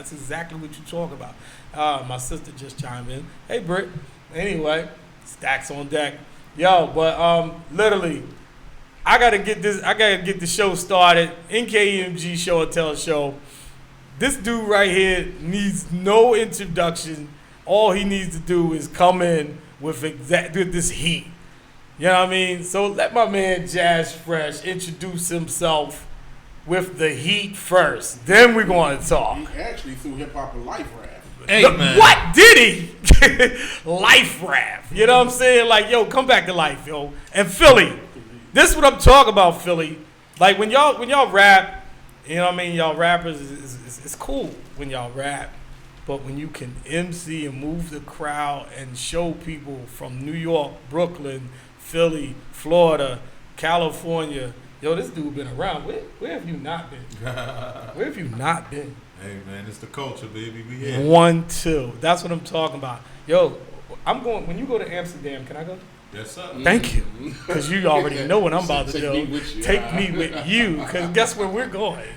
That's exactly what you talk about. My sister just chimed in. Hey, Britt. Anyway, stacks on deck. Yo, but literally, I gotta get the show started. NKEMG Show and Tell Show. This dude right here needs no introduction. All he needs to do is come in with this heat. You know what I mean? So let my man Jazz Fresh introduce himself with the heat first. Then we're going to talk. He actually threw hip-hop a life rap. Hey, man. What did he? Life rap. You know what I'm saying? Like, yo, come back to life, yo. And Philly. This is what I'm talking about, Philly. Like, when y'all rap, you know what I mean? Y'all rappers, it's cool when y'all rap. But when you can MC and move the crowd and show people from New York, Brooklyn, Philly, Florida, California, yo, this dude been around. Where have you not been? Where have you not been? Hey, man, it's the culture, baby. We here. 1, 2. That's what I'm talking about. Yo, I'm going. When you go to Amsterdam, can I go? Yes, sir. Thank you, because you already know what I'm about to do. Take me with you, because guess where we're going?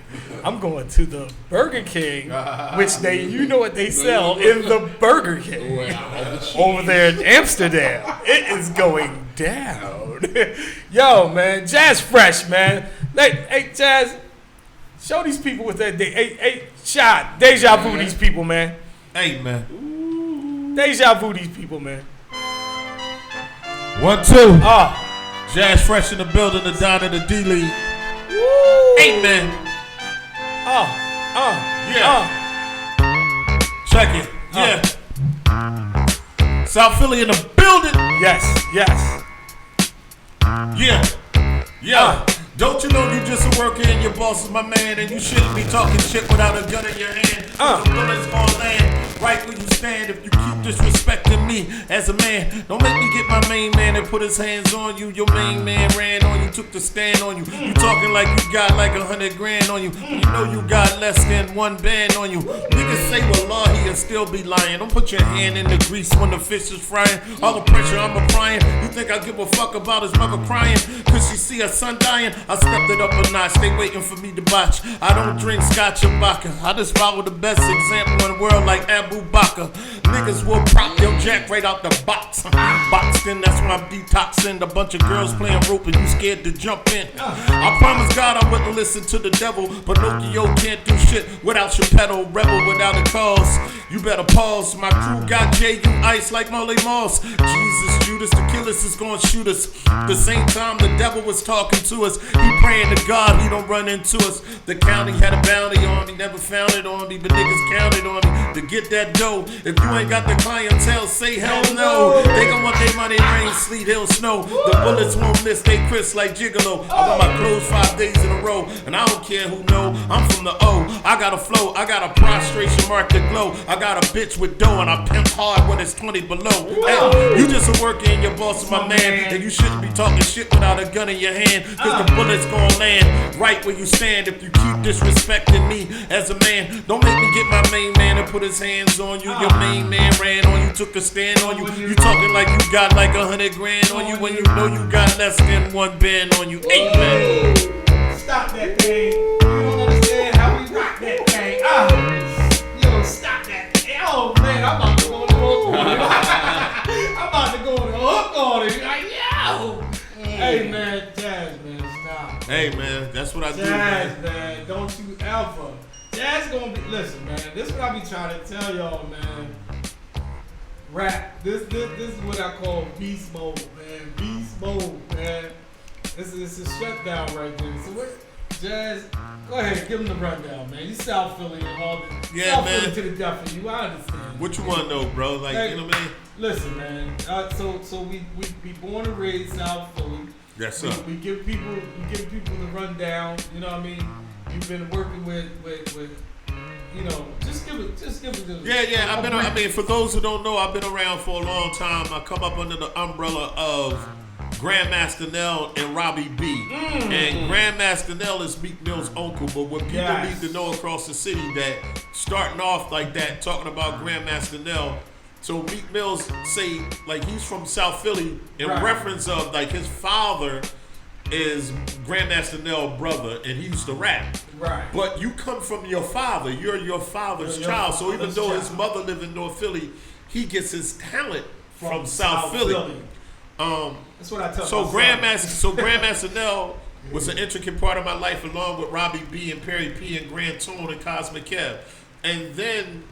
I'm going to the Burger King, which you know what they sell in the Burger King over there in Amsterdam. It is going down. Yo, man, Jazz Fresh, man. Hey, Jazz, show these people what that. Hey, shot, deja vu these people, man. Hey, man. Deja vu these people, man. 1, 2. Jazz Fresh in the building, the Don of the D League. Hey, man. Check it. Yeah. South Philly in the building. Yes. Yeah. Don't you know you just a worker and your boss is my man, and you shouldn't be talking shit without a gun in your hand. The bullet's gonna land right where you stand if you keep disrespecting me as a man. Don't make me get my main man and put his hands on you. Your main man ran on you, took the stand on you. You talking like you got like 100 grand on you. You know you got less than 1 band on you. Niggas say wallahi and still be lying. Don't put your hand in the grease when the fish is frying. All the pressure I'm applying. You think I give a fuck about his mother crying? Cause she see her son dying? I stepped it up a notch, they waiting for me to botch. I don't drink scotch or vodka. I just follow the best example in the world like Abu Bakr. Niggas will prop your jack right out the box. Boxed in, that's when I'm detoxing. A bunch of girls playing rope and you scared to jump in. I promise God I wouldn't listen to the devil. Pinocchio can't do shit without your pedal. Rebel without a cause. You better pause. My crew got J.U. Ice like Molly Moss. Jesus, Judas, the killers is gonna shoot us. The same time the devil was talking to us. He praying to God he don't run into us. The county had a bounty on me, never found it on me, but niggas counted on me to get that dough. If you ain't got the clientele, say hell no. They gon' want their money, rain, sleet, hail, snow. The bullets won't miss, they crisp like Gigolo. I wear my clothes 5 days in a row, and I don't care who know. I'm from the O, I got a flow, I got a prostration mark to glow. I got a bitch with dough, and I pimp hard when it's 20 below. Hey, you just a worker and your boss is my man, and you shouldn't be talking shit without a gun in your hand, cause the bullets gon' land right where you stand if you keep disrespecting me as a man. Don't make me get my main man and put his hands on you. Your main man ran on you, took a stand on you. You talking like you got like 100 grand on you when you know you got less than 1 band on you. Amen. Stop that thing. You don't understand how we rock that thing. Yo, stop that thing. Oh man, I'm about to go on the hook on it. I'm about to go on the hook on it. Like, yo. Hey man, Jazz, man, stop. Hey man, that's what I do, Jazz, man, don't you ever. Jazz gonna be, listen, man, this is what I be trying to tell y'all, man. Rap, this is what I call beast mode, man. Beast mode, man. This is a shutdown right there. So what, Jazz, go ahead, give him the rundown, man. You South Philly and all the South man. Philly to the death of you. I understand. What you want to know, bro? Like, hey, you know what I mean? Listen, man. So we born and raised South Philly. Yes, sir. We give people the rundown. You know what I mean? You've been working with you know, just give it the Yeah. I mean, for those who don't know, I've been around for a long time. I come up under the umbrella of Grandmaster Nell and Robbie B. And Grandmaster Nell is Meek Mill's uncle, but what people need to know across the city that starting off like that, talking about Grandmaster Nell. So Meek Mill's say like he's from South Philly in reference of like his father is Grandmaster Nell's brother, and he used to rap. Right. But you come from your father. You're your father's child. So even though his mother lived in North Philly, he gets his talent from South Philly. That's what I tell So Grandmaster Nell was an intricate part of my life, along with Robbie B and Perry P and Grand Tone and Cosmic Kev. And then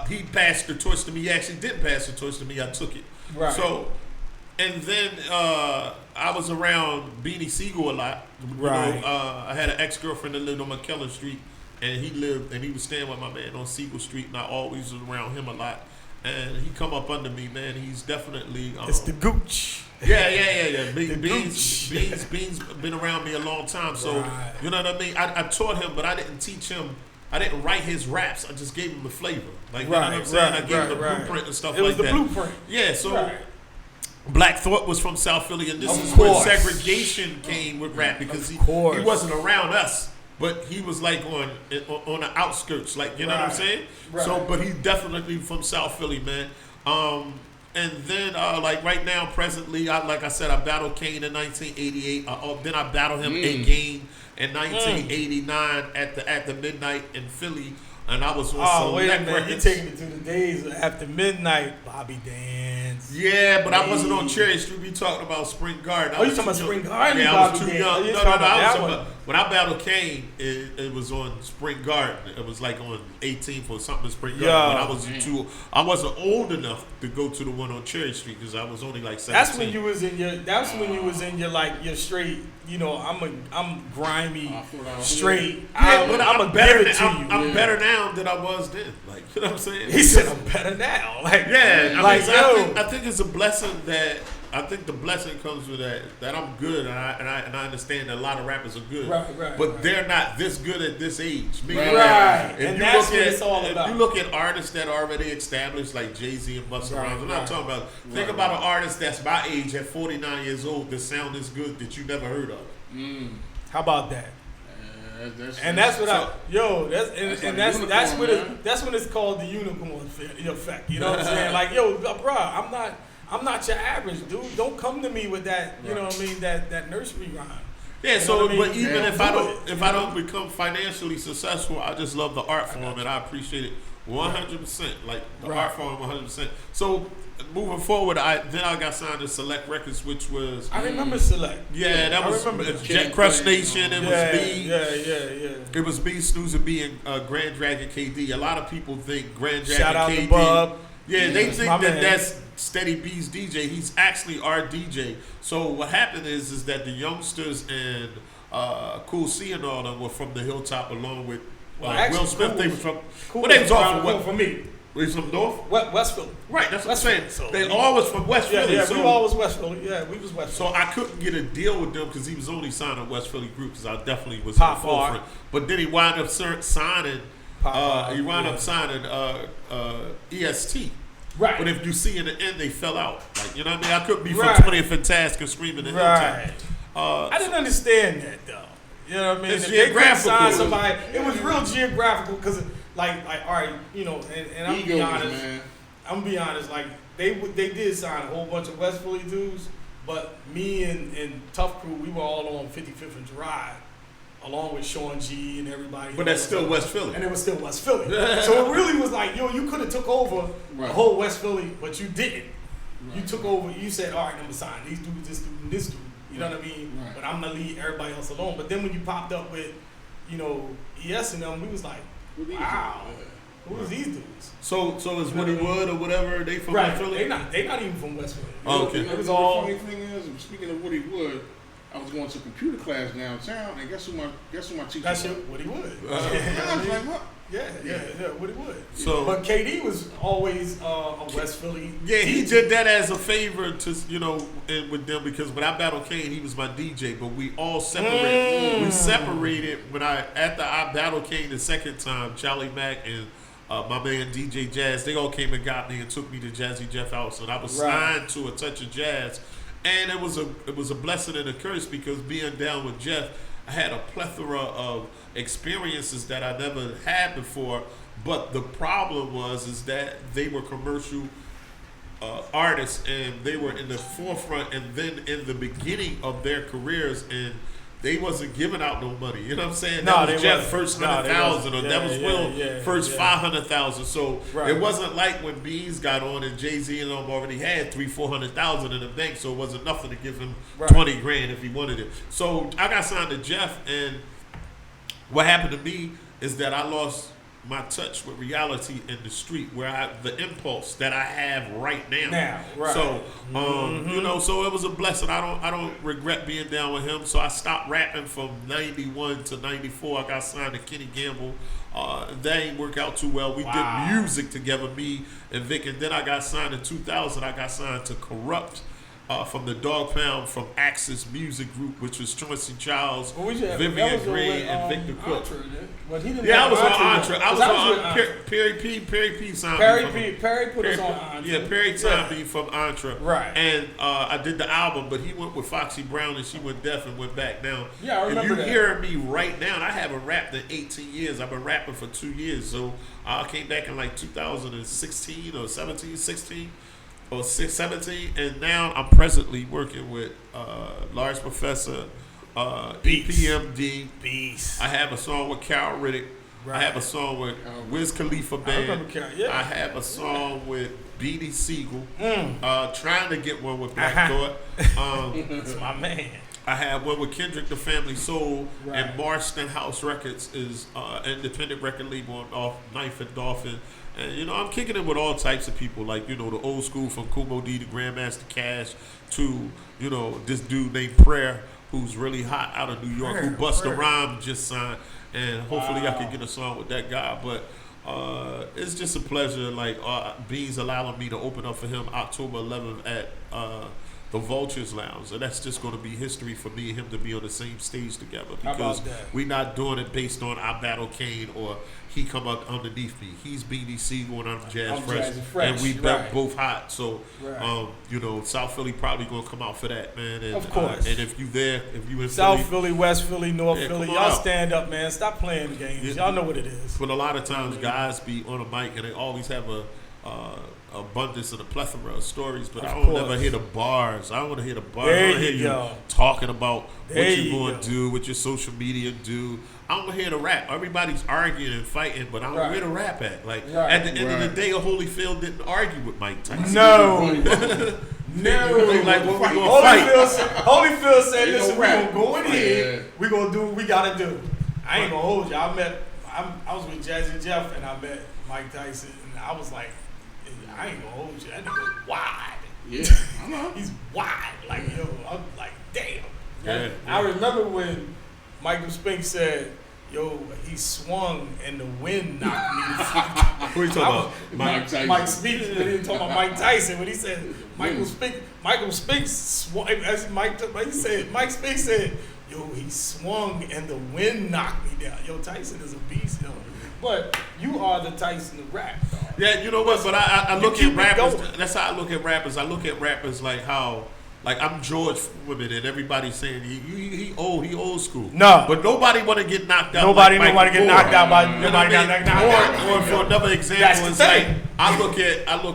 he passed the torch to me. He actually didn't pass the torch to me. I took it. Right. So, and then I was around Beanie Siegel a lot. Right. You know, I had an ex-girlfriend that lived on McKellar Street, and he was staying with my man on Siegel Street, and I always was around him a lot. And he come up under me, man. He's definitely it's the gooch. Yeah. Beans been around me a long time, so right. You know what I mean. I taught him, but I didn't teach him. I didn't write his raps. I just gave him the flavor, like you know what I'm saying. I gave him the blueprint and stuff like that. It was the blueprint. Yeah, so Black Thought was from South Philly, and this is course. where segregation came with rap because he wasn't around us. But he was like on the outskirts, like you know what I'm saying. Right. So, but he's definitely from South Philly, man. And then like right now, presently, like I said, I battled Kane in 1988. Then I battled him again in 1989 at the Midnight in Philly, and I was on Select Records. You're taking me to the days after midnight, Bobby Dance. Yeah, but I wasn't on Cherry Street. We talking about Spring Garden. You talking about Spring Garden? Yeah, I was too young. No. When I battled Kane, it was on Spring Garden. It was like on 18th or something in Spring Garden. But I wasn't old enough to go to the one on Cherry Street because I was only like 17. That's when you was in your like your straight. You know, I'm grimy, straight. Yeah, but I'm better. I'm better now than I was then. Like you know what I'm saying? He said I'm better now. Like yeah, I think it's a blessing that. I think the blessing comes with that I'm good and I understand that a lot of rappers are good, but they're not this good at this age. Right. And that's what it's all about. If you look at artists that are already established, like Jay-Z and Busta Rhymes, I'm not talking about. Think about an artist that's my age at 49 years old that sound this good that you never heard of. How about that? That's when it's called the unicorn effect. You know what I'm saying? Like, yo, bro, I'm not your average dude. Don't come to me with that. You know what I mean? That nursery rhyme. Yeah. So, but even if I I don't become financially successful, I just love the art form and I appreciate it 100%. Like the art form 100%. So moving forward, I got signed to Select Records, which was I remember Select. Yeah, that was Jet Crush Nation. It was me. Yeah. It was me, Snooze and B, and Grand Dragon KD. A lot of people think Grand Dragon Shout out KD. to Bub. Yeah, they think that's Steady B's DJ. He's actually our DJ. So what happened is that the youngsters and Cool C and all them were from the Hilltop along with Will Smith. They were from. Cool Well, they was all from for me. Were you from North? West Philly. Right, that's what I'm saying. So they all was from West Philly. Yeah, so, we all was West Philly. Yeah, we was West Philly. So I couldn't get a deal with them because he was only signing West Philly group because I definitely was Pop in the forefront. But then he wound up signing. EST. Right. But if you see in the end, they fell out. Like you know what I mean? I couldn't be from 20th and Task and screaming in Right. I didn't understand that though. You know what I mean? It's if they couldn't sign geographical. somebody, it was real geographical because like all right, you know, and I'm gonna be honest. Man. I'm gonna be honest. Like they did sign a whole bunch of West Philly dudes, but me and Tough Crew, we were all on 55th and Gerard, along with Sean G and everybody. But that's still West Philly. And it was still West Philly. So it really was like, yo, you could have took over the whole West Philly, but you didn't. Right. You took over. You said, all right, I'm gonna sign these dudes, this dude, and this dude. You know what I mean? Right. But I'm gonna leave everybody else alone. But then when you popped up with, you know, ES and them, we was like, wow, who is these dudes? So is Woody Wood or whatever they from West Philly? They not even from West Philly. Oh, okay. It was all. The funny thing is, speaking of Woody Wood, I was going to computer class downtown, and guess who my teacher That's was? Woody Wood. I was like, what? Yeah, Woody Wood. So, but KD was always a West Philly. Yeah, he did that as a favor to and with them because when I battled Kane, he was my DJ, but we all separated. We separated after I battled Kane the second time. Charlie Mack and my man DJ Jazz, they all came and got me and took me to Jazzy Jeff House, and I was signed to A Touch of Jazz, and it was a blessing and a curse because being down with Jeff, I had a plethora of experiences that I never had before, but the problem is that they were commercial artists, and they were in the forefront, and then in the beginning of their careers, and they wasn't giving out no money. You know what I'm saying? No, that was Jeff first 100,000, or that was Will first 500,000. So it wasn't like when Beatz got on and Jay-Z and them already had 300,000-400,000 in the bank, so it wasn't nothing to give him 20 grand if he wanted it. So I got signed to Jeff, and what happened to me is that I lost my touch with reality in the street, where the impulse that I have right now. So you know, so it was a blessing. I don't regret being down with him. So I stopped rapping from 91 to 94. I got signed to Kenny Gamble. That ain't work out too well. We did music together, me and Vic, and then I got signed in 2000. I got signed to Corrupt. From the Dog Pound, from Axis Music Group, which was Chauncey Charles, Vivian Green, and Victor Cook. I was on Entre. I was on Perry P signed me. Perry put us on Entre. Yeah, Perry signed me from Entre. Right. And I did the album, but he went with Foxy Brown, and she went deaf and went back. Now, I remember if you hear me right now, and I haven't rapped in 18 years. I've been rapping for 2 years. So I came back in like 2016 or 16. Or 17, and now I'm presently working with Large Professor, EPMD. Beatz. I have a song with Carol Riddick. I have a song with Wiz Khalifa Band. I have a song with Beanie Siegel. Trying to get one with Black Thought. That's my man. I have one with Kendrick the Family Soul, and Marston House Records is independent record label off Knife and Dolphin. And, you know, I'm kicking it with all types of people, like, you know, the old school from Kumo D to Grandmaster Cash to, you know, this dude named Prayer, who's really hot out of New York, who Busta Rhymes just signed. And hopefully I can get a song with that guy. But it's just a pleasure. Like, Beans allowing me to open up for him October 11th at the Vultures Lounge. And that's just going to be history for me and him to be on the same stage together. Because we're not doing it based on I battle Kane or he come up underneath me. He's Beanie Siegel and I'm Jazz Fresh. And we both hot. So, you know, South Philly probably going to come out for that, man. And, of course. And if you there, if you in South Philly, West Philly, North Philly, y'all stand up, man. Stop playing the games. Y'all know what it is. But a lot of times guys be on a mic and they always have a abundance and a plethora of stories, but I don't ever hear the bars. I don't want to hear the bars. I want to hear you talking about what you're going to do, what your social media do. I don't want to hear the rap. Everybody's arguing and fighting, but I don't know where the rap at. Like, at the end of the day, Holyfield didn't argue with Mike Tyson. No. Like, what we gonna fight? Holyfield said, listen, we're going to go in here. We're going to do what we got to do. I ain't going to hold you. I was with Jazzy Jeff, and I met Mike Tyson, and I was like, I ain't gonna hold you. That nigga wide. Yeah, I know. He's wide. Like, yo, I'm like, damn. Yeah. I remember when Michael Spink said, yo, he swung and the wind knocked me the fuck out. Who are you talking about? Mike Tyson. Mike Spink, he didn't talk about Mike Tyson, but he said, Michael Spink swung, as Mike Spink said, yo, he swung and the wind knocked me down. Yo, Tyson is a beast, yo. But you are the Tyson of rap, dog. Yeah, you know what? But I look at rappers. That's how I look at rappers. I look at rappers like how, like I'm George Foreman, and everybody's saying he old school. No, but nobody want to get knocked out. Nobody get knocked out by nobody got knocked out. Or for another example, it's like I look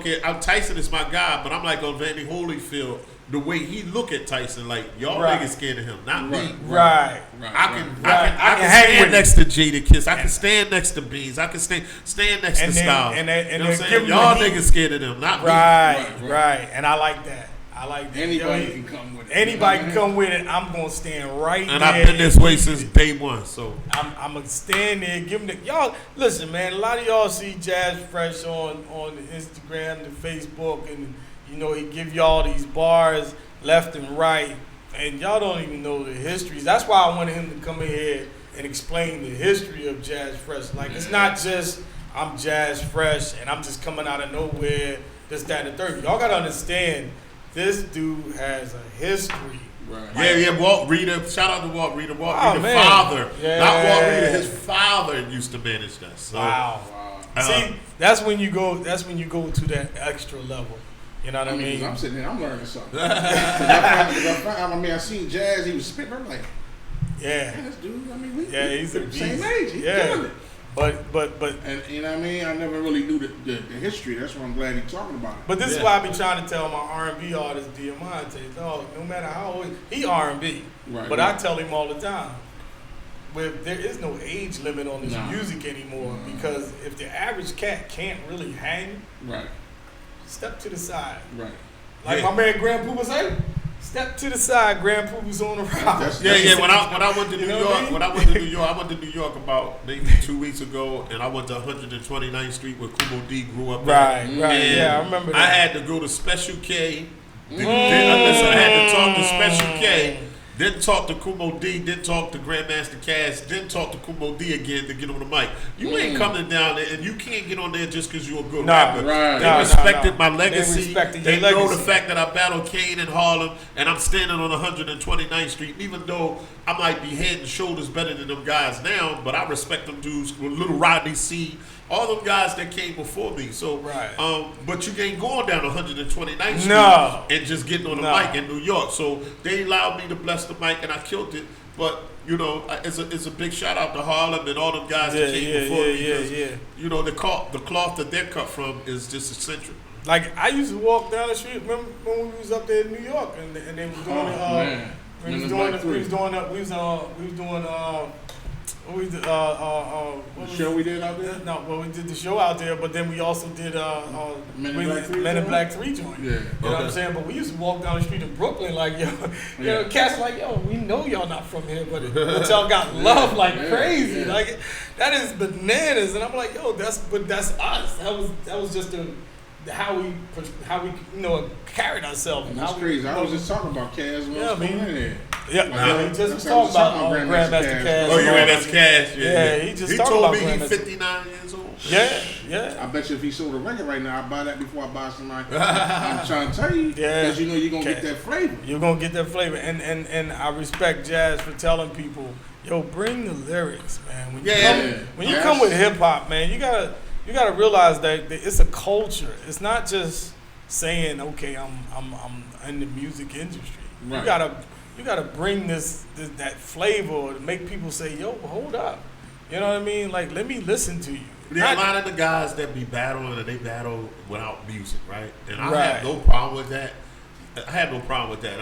at Tyson is my guy, but I'm like on Vandy Holyfield. The way he look at Tyson, like y'all niggas scared of him, not me. Right. I can stand next to Jada Kiss. I can stand next to Beans. I can stand next to Styles. And you know what I'm saying? Y'all niggas scared of them, not me. Right. And I like that. Anybody can come with it. Anybody can come with it. I'm gonna stand right there. And I've been this way since day one. So I'm gonna stand there, give them y'all. Listen, man. A lot of y'all see Jazz Fresh on Instagram, and Facebook, and you know, he give y'all these bars left and right, and y'all don't even know the histories. That's why I wanted him to come in here and explain the history of Jazz Fresh. Like, it's not just I'm Jazz Fresh and I'm just coming out of nowhere, this, that, and the third. Y'all gotta understand, this dude has a history. Right. Walt Reeder. Shout out to Walt Reeder. Walt Reeder father. Yeah. Not Walt Reeder. His father used to manage us. So, wow. See, that's when you go to that extra level. You know what I mean? I'm sitting here, I'm learning something. I seen Jazz, he was spitting. I'm like, this dude, he's the beast. Same age. He's killing it. But and you know what I mean. I never really knew the history. That's why I'm glad he's talking about it. But this is why I be trying to tell my R&B artist Diamante, dog, no matter how old he R&B, right, but right. I tell him all the time, there is no age limit on this music anymore because if the average cat can't really hang, right, step to the side. Right. Like my man Grand Poopa say, step to the side, Grand Poopa's on the route. When I went to New York, I went to New York about maybe 2 weeks ago, and I went to 129th Street where Kumo D grew up. Right. And Yeah, I remember that. I had to go to Special K. I had to talk to Special K. Didn't talk to Kumo D, didn't talk to Grandmaster Cass, didn't talk to Kumo D again to get on the mic. You ain't coming down there, and you can't get on there just because you're a good rapper. Right. They respected my legacy. They know the fact that I battled Kane in Harlem, and I'm standing on 129th Street, even though I might be head and shoulders better than them guys now, but I respect them dudes, Little Rodney C, all them guys that came before me. So, but you ain't going down 129th Street and just getting on the mic in New York. So they allowed me to bless the mic, and I killed it. But you know, it's a big shout out to Harlem and all them guys that came before me. Because, you know, the cloth that they're cut from is just eccentric. Like I used to walk down the street. Remember when we was up there in New York and they was doing we was doing the show we did out there? No, well, we did the show out there, but then we also did Men in Black 3 joint. Yeah. You know what I'm saying? But we used to walk down the street in Brooklyn like, yo, you know, cats like, yo, we know y'all not from here, but y'all got love like crazy. Yeah. Like, that is bananas. And I'm like, yo, that's us. That was just how we you know carried ourselves. That's crazy. I was just talking about Cass when I was in there. Yeah, he just was talking about Grandmaster Cass. Oh, Grandmaster Cass. Yeah, he told me he's 59 years old. Yeah. I bet you if he sold a record right now, I'd buy that before I buy somebody. I'm trying to tell you, because you know you're gonna get that flavor. You're gonna get that flavor, and I respect Jazz for telling people, yo, bring the lyrics, man. When you come with hip hop, man, you gotta realize that it's a culture. It's not just saying, okay, I'm in the music industry. Right. You gotta bring that flavor to make people say, yo, hold up. You know what I mean? Like, let me listen to you. There are a lot of the guys that be battling and they battle without music, right? And I have no problem with that. I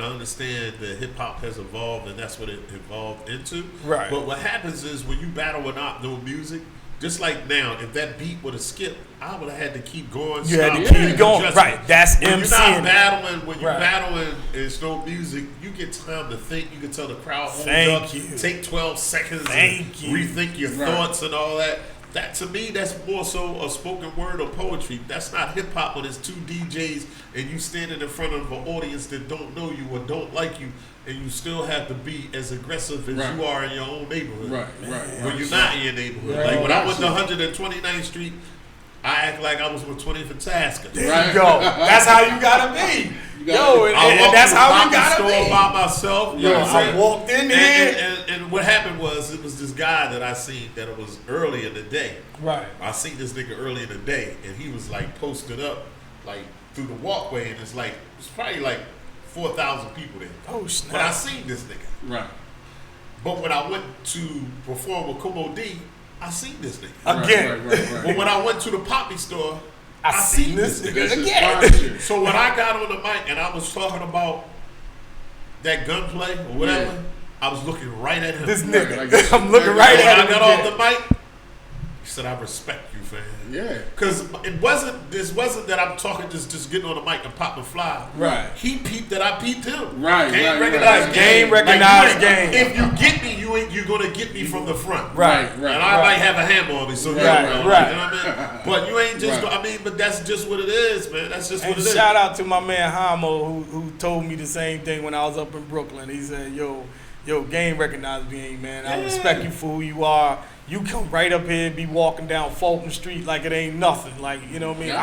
understand that hip hop has evolved and that's what it evolved into. Right. But what happens is when you battle without no music, just like now, if that beat would have skipped, I would have had to keep going. You had to keep going. Right. That's when MCing. You're not battling. When you're battling and it's no music, you get time to think. You can tell the crowd, hold up, take 12 seconds and rethink your thoughts and all that. That to me, that's more so a spoken word or poetry. That's not hip hop when it's two DJs and you standing in front of an audience that don't know you or don't like you, and you still have to be as aggressive as you are in your own neighborhood. Right. When you're not in your neighborhood. Like when I went to 129th Street, I act like I was with 20th and Tasker. There you go. That's how you gotta be. Yo, and that's how we gotta be. By myself. Yo, I walked in there. And what happened was, it was this guy that I seen that it was early in the day. Right. I seen this nigga early in the day, and he was like posted up like through the walkway, and it's probably like 4,000 people there. Oh snap! But I seen this nigga. Right. But when I went to perform with Kumo D, I seen this nigga again. Right. But when I went to the Poppy store, I seen this nigga again. So when I got on the mic and I was talking about that gunplay or whatever, I was looking right at him. This nigga, I'm looking right at him. When I got off the mic, he said, "I respect you, fam." Yeah. Because this wasn't that I'm talking just getting on the mic and popping fly. Right. He peeped that I peeped him. Right. Game recognized game. Recognized game. If you get me, you're gonna get me from the front. Right. And I might have a hammer on me, so right. You know what I mean? But you ain't just. I mean, but that's just what it is, man. That's just what it is. Shout out to my man Hamo who told me the same thing when I was up in Brooklyn. He said, "Yo, game recognized game, man. I respect you for who you are. You come right up here and be walking down Fulton Street like it ain't nothing. Like, you know what I mean?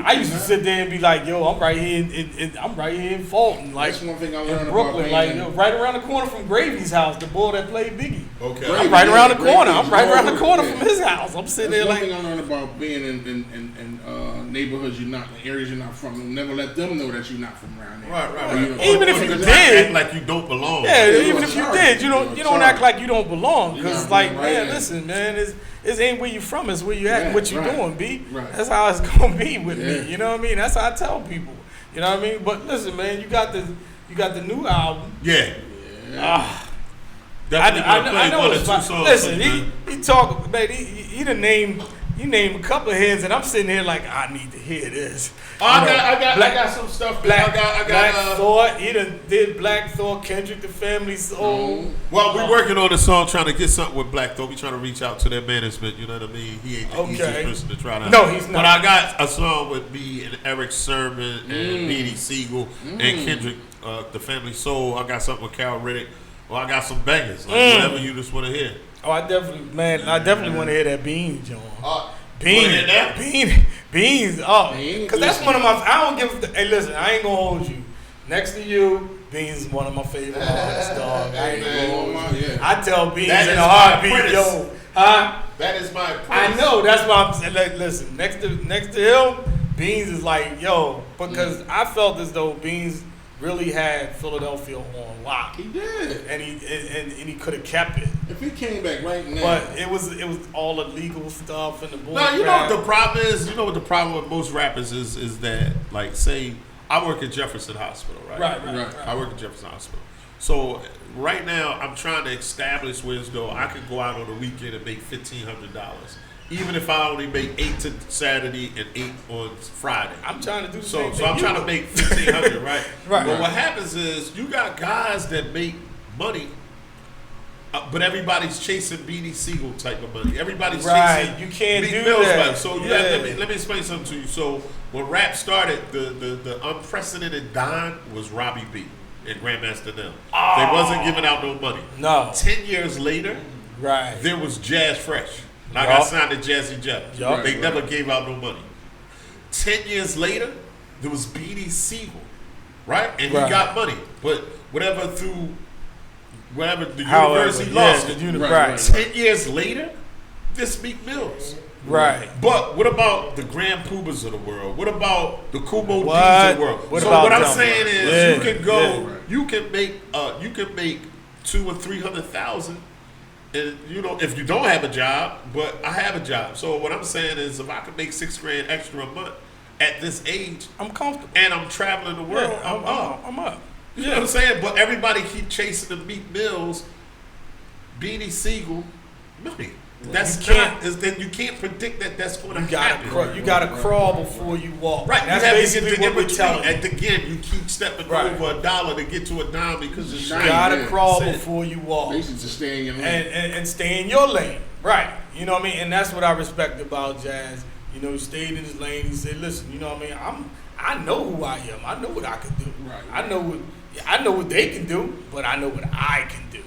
I used to sit there and be like, yo, I'm right here in Fulton. Like, that's one thing I learned in Brooklyn. About like, right around the corner from Gravy's house, the boy that played Biggie. Okay. I'm right around the corner. I'm right around the corner from his house. I'm sitting there like. One thing I learned about being in neighborhoods in areas you're not from. You'll never let them know that you're not from around there. Right. Even if you did. Act like you don't belong. Yeah, even if you did, you don't act like you don't belong. Because, like, man, listen. listen, man, it ain't where you from, it's where you at and what you doing, B. Right. That's how it's gonna be with me. You know what I mean? That's how I tell people. You know what I mean? But listen, man, you got the new album. Yeah. I know it's two songs. Listen, he talk, man. He done named a couple of heads, and I'm sitting here like I need to hear this. I got some stuff. Black I Thought. He done did Black Thought, Kendrick the Family Soul. Well, we're working on a song trying to get something with Black Thought. We trying to reach out to their management. You know what I mean? He ain't the easiest person to try to. No, he's not. But I got a song with me and Eric Sermon and Beatz Siegel and Kendrick, the Family Soul. I got something with Cal Riddick. Well, I got some bangers. Like whatever you just want to hear. Oh, I definitely want to hear that Beans, John. Beans. Oh, because that's one of my. I don't give. Hey, listen, I ain't gonna hold you. Next to you, Beans is one of my favorite artists, dog. I ain't gonna hold you. I tell Beans in a heartbeat, yo, huh? That is my. I know. That's why I'm saying. Like, listen, next to him, Beans is like, yo, because I felt as though Beans really had Philadelphia on lock. He did, and he could have kept it. If he came back right now, but it was all the legal stuff and the bull. No, you know what the problem is. You know what the problem with most rappers is that, like, say I work at Jefferson Hospital, right? Right. I work at Jefferson Hospital. So right now I'm trying to establish where as though I could go out on the weekend and make $1,500. Even if I only make 8 to Saturday and 8 on Friday. I'm trying to do the so. same So thing I'm trying to make $1,500, right? Right. But what happens is you got guys that make money, but everybody's chasing Beatz Siegel type of money. Everybody's chasing. You can't do Mills that. money. So let me explain something to you. So when rap started, the unprecedented Don was Robbie B and Grandmaster Nell. They wasn't giving out no money. No. 10 years later, there was Jazz Fresh. And I got signed to Jazzy Jeff. They never gave out no money. 10 years later, there was Beatz Siegel, right? And he got money. But whatever the universe he lost it. 10 years later, this Meek Mills. Right. But what about the Grand Poobahs of the world? What about the Kumo D's of the world? What I'm saying is you can go, you can make $200,000 or $300,000. And you know, if you don't have a job, but I have a job. So what I'm saying is, if I could make $6,000 extra a month at this age, I'm comfortable. And I'm traveling the world. I'm up. You know what I'm saying? But everybody keep chasing the Meek Mills, Beatz Siegel money. That's then you can't predict that that's going to happen. You got to crawl before you walk. Right. That's basically what we're telling you. At the end, you keep stepping over $1 to get to a dime because it's you got to crawl before you walk. Basically, to stay in your lane. And stay in your lane. Right. You know what I mean? And that's what I respect about Jazz. You know, he stayed in his lane. He said, "Listen, you know what I mean? I know who I am. I know what I can do. Right. I know what they can do, but I know what I can do.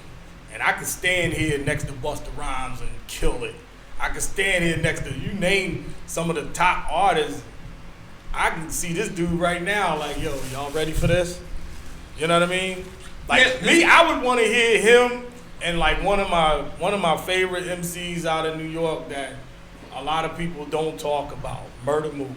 And I can stand here next to Busta Rhymes and kill it. I can stand here next to you. Name some of the top artists. I can see this dude right now. Like, yo, y'all ready for this? You know what I mean? Like me, I would want to hear him and like one of my favorite MCs out of New York that a lot of people don't talk about, Murder Mook.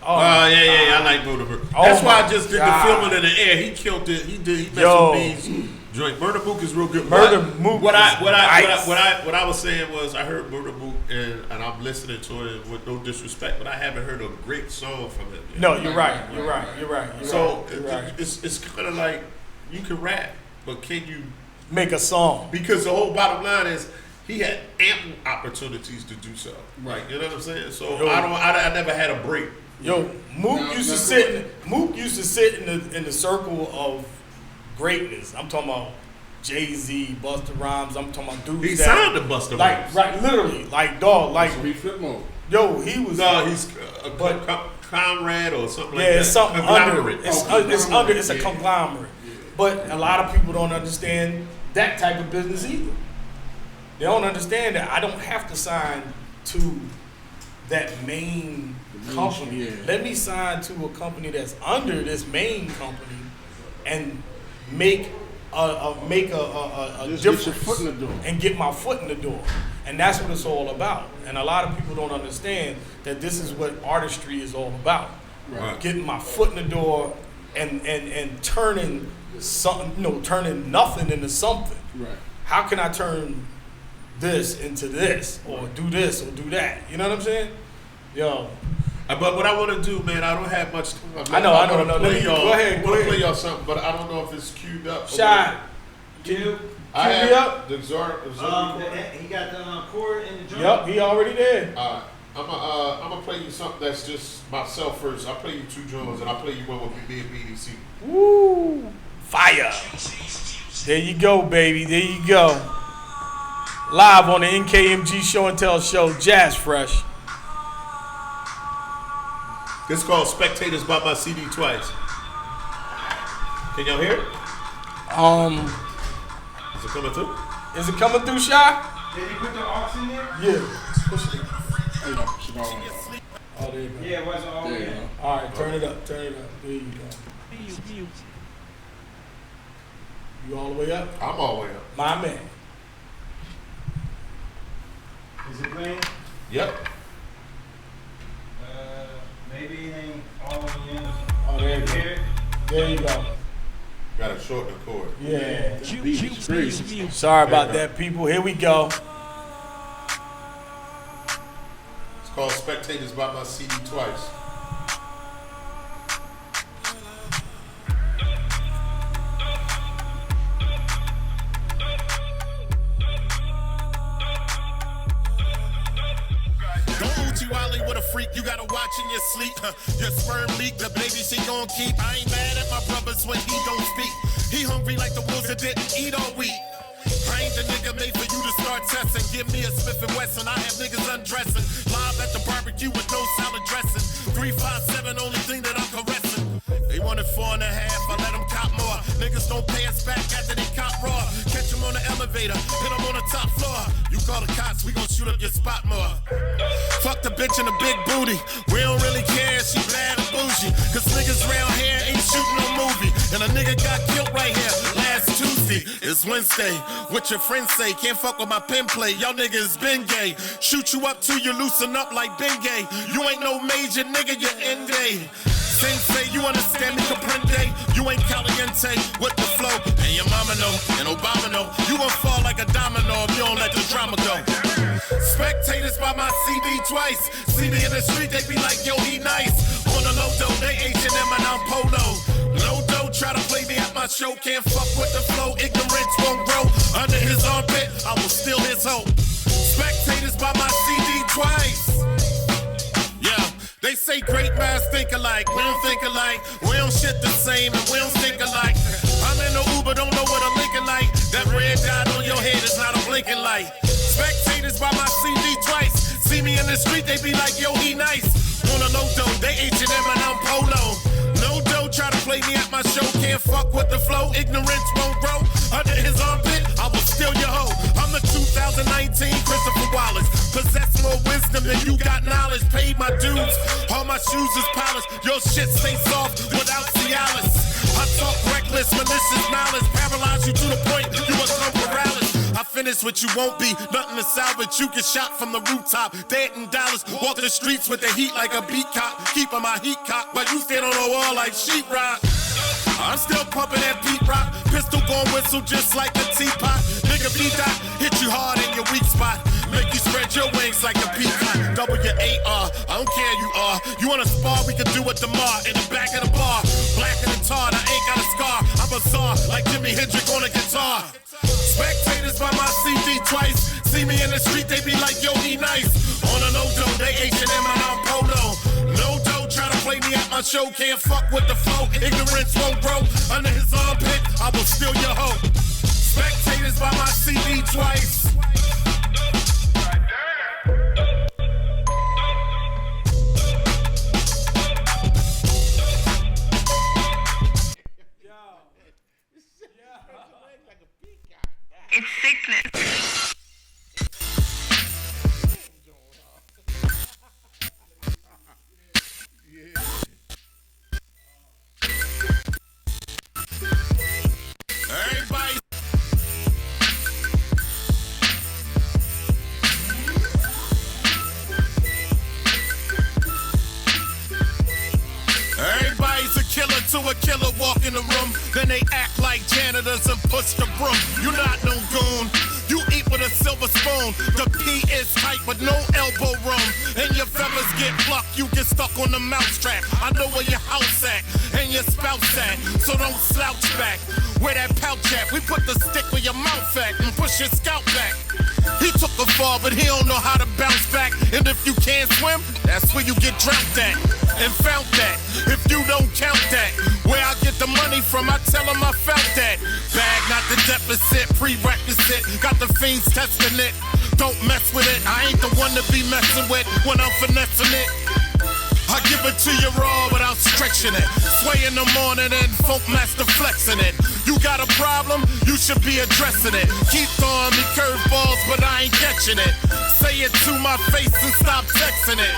I like Murder Mook. That's why I just did the filming in the air. He killed it. He messed with me. Joint Murder Mook is real good. Murder Mook. What I was saying was I heard Murder Mook and I'm listening to it with no disrespect, but I haven't heard a great song from him yet. No, you're right. You're right. It's kind of like you can rap, but can you make a song? Because the whole bottom line is he had ample opportunities to do so. Right. You know what I'm saying? So I never had a break. Yo, Mook used to sit in the circle of greatness. I'm talking about Jay-Z, Busta Rhymes. I'm talking about dudes. He signed to Busta Rhymes. Right, literally, like dog, like flip mode. Yo, he was. No, he's a comrade or something like that. Yeah, it's something under. Conglomerate. It's a conglomerate. But a lot of people don't understand that type of business either. They don't understand that I don't have to sign to that main company. Yeah. Let me sign to a company that's under this main company and make a difference. Get your foot in the door. And get my foot in the door. And that's what it's all about. And a lot of people don't understand that this is what artistry is all about. Right. Getting my foot in the door and turning something, turning nothing into something. Right. How can I turn this into this, or do this or do that. You know what I'm saying? Yo. But what I want to do, man, I don't have much time. I know. Go ahead. Play y'all something, but I don't know if it's queued up. Shot. I have me up. The he got the chord in the drum. Yep, he already did. I'm gonna play you something that's just myself first. I'll play you 2 drums and I'll play you one with me and BDC. Woo! Fire! There you go, baby. There you go. Live on the NKEMG Show and Tell Show, Jazz Fresh. This is called Spectators by my CD Twice. Can y'all hear it? Is it coming through? Is it coming through, Shy? Did he put the aux in there? Yeah. Push it. Oh, there you go. Yeah, it wasn't all in. All right, turn it up. There you go. You all the way up? I'm all the way up. My man. Is it playing? Yep. Maybe it ain't all in. Oh, there you go. There you go. Gotta shorten the chord. Yeah. crazy. Sorry about that, people. Here we go. It's called Spectators by my CD Twice. With a freak, you gotta watch in your sleep. Your sperm leak, the baby she gon' keep. I ain't mad at my brothers when he don't speak. He hungry like the wolves that didn't eat all week. I ain't the nigga made for you to start testing. Give me a Smith & Wesson, I have niggas undressing. Live at the barbecue with no salad dressing. 357, only thing that I'm caressing. They wanted 4.5, I let them cop more. Niggas don't pay us back after they cop raw. Catch them on the elevator, hit them on the top floor. You call the cops, we gon' shoot up your spot more. Fuck the bitch in the big booty. We don't really care if she bad or bougie. Cause niggas round here ain't shooting no movie. And a nigga got killed right here last Tuesday. It's Wednesday. What your friends say, can't fuck with my pen play. Y'all niggas been gay. Shoot you up till you loosen up like Ben Gay. You ain't no major nigga, you end day. Sensei, you understand me, comprende? You ain't caliente with the flow. And your mama know, and Obama know. You gon' fall like a domino if you don't let the drama go. Spectators by my CD Twice. See me in the street, they be like, yo, he nice. On the low dough, they H&M and I'm Polo. Low dough, try to play me at my show. Can't fuck with the flow, ignorance won't grow. Under his armpit, I will steal his hope. Spectators by my CD Twice. Yeah, they say great minds think alike. We don't think alike. We don't shit the same and we don't think alike. I'm in the Uber, don't know what I'm linking like. That red dot on your head is not a blinking light. Spectators by my CD Twice. See me in the street, they be like, yo, he nice. On a low dough, they H&M and I'm Polo. No dough, try to play me at my show. Can't fuck with the flow, ignorance won't grow. Under his armpit, I will steal your hoe. I'm the 2019 Christopher Wallace. Possess more wisdom than you got knowledge. Paid my dues, all my shoes is polished. Your shit stay soft without Cialis. I talk reckless, malicious knowledge. Paralyze you to the point you become paralysis. I finish what you won't be, nothing to salvage. You get shot from the rooftop, dead in Dallas. Walk the streets with the heat like a beat cop. Keeping my heat cocked, but you stand on the wall like sheetrock. I'm still pumping that beat rock. Pistol gon' whistle just like a teapot. Nigga B-Dot, hit you hard in your weak spot. Make you spread your wings like a peacock. W-A-R, I don't care you are. You wanna spar, we can do it tomorrow. In the back of the bar, black and tarred, I ain't got a scar. I'm bizarre, like Jimi Hendrix on a guitar. Spectators by my CD Twice. See me in the street, they be like, yo, he nice. On a low dough, they H&M and I'm Polo. No dough, try to play me at my show. Can't fuck with the flow, ignorance won't grow. Under his armpit, I will steal your hoe. Spectators by my CD Twice. It's sickness. Everybody. Everybody's a killer to a killer walk in the room. Then they act like janitors and push the broom. You not no goon. You eat with a silver silver spoon. The P is tight, but no elbow room. And your fellas get plucked, you get stuck on the mousetrap. I know where your house at and your spouse at, so don't slouch back. Where that pouch at? We put the stick where your mouth at and push your scalp back. He took a fall, but he don't know how to bounce back. And if you can't swim, that's where you get drowned at. And found that, if you don't count that, where I get the money from, I tell him I felt that. Bag not the deficit, prerequisite, got the fiends testing it. Don't mess with it, I ain't the one to be messing with when I'm finessing it. I give it to you raw without stretching it. Sway in the morning and funk master flexing it. You got a problem, you should be addressing it. Keep throwing me curveballs, but I ain't catching it. Say it to my face and stop texting it.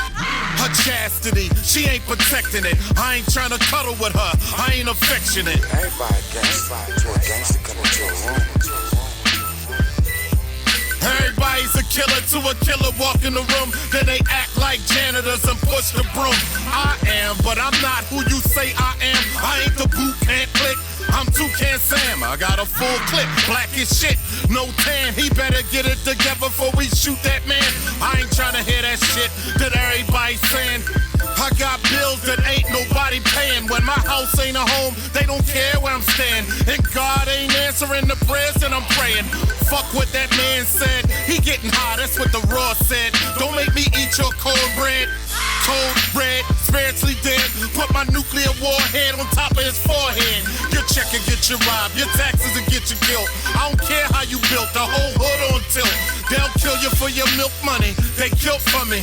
Her chastity, she ain't protecting it. I ain't trying to cuddle with her, I ain't affectionate. Everybody gangsta to a gangster coming to a room. Everybody's a killer to a killer, walk in the room, then they act like janitors and push the broom. I am, but I'm not who you say I am. I ain't the boot camp click, I'm Toucan Sam. I got a full clip, black as shit, no tan. He better get it together before we shoot that man. I ain't trying to hear that shit that everybody's saying. I got bills that ain't nobody paying. When my house ain't a home, they don't care where I'm staying. And God ain't answering the prayers that I'm praying. Fuck what that man said, he getting high, that's what the raw said. Don't make me eat your cold bread. Cold bread, spiritually dead. Put my nuclear warhead on top of his forehead. Your check and get you robbed, your taxes and get you killed. I don't care how you built the whole hood on tilt. They'll kill you for your milk money, they killed for me.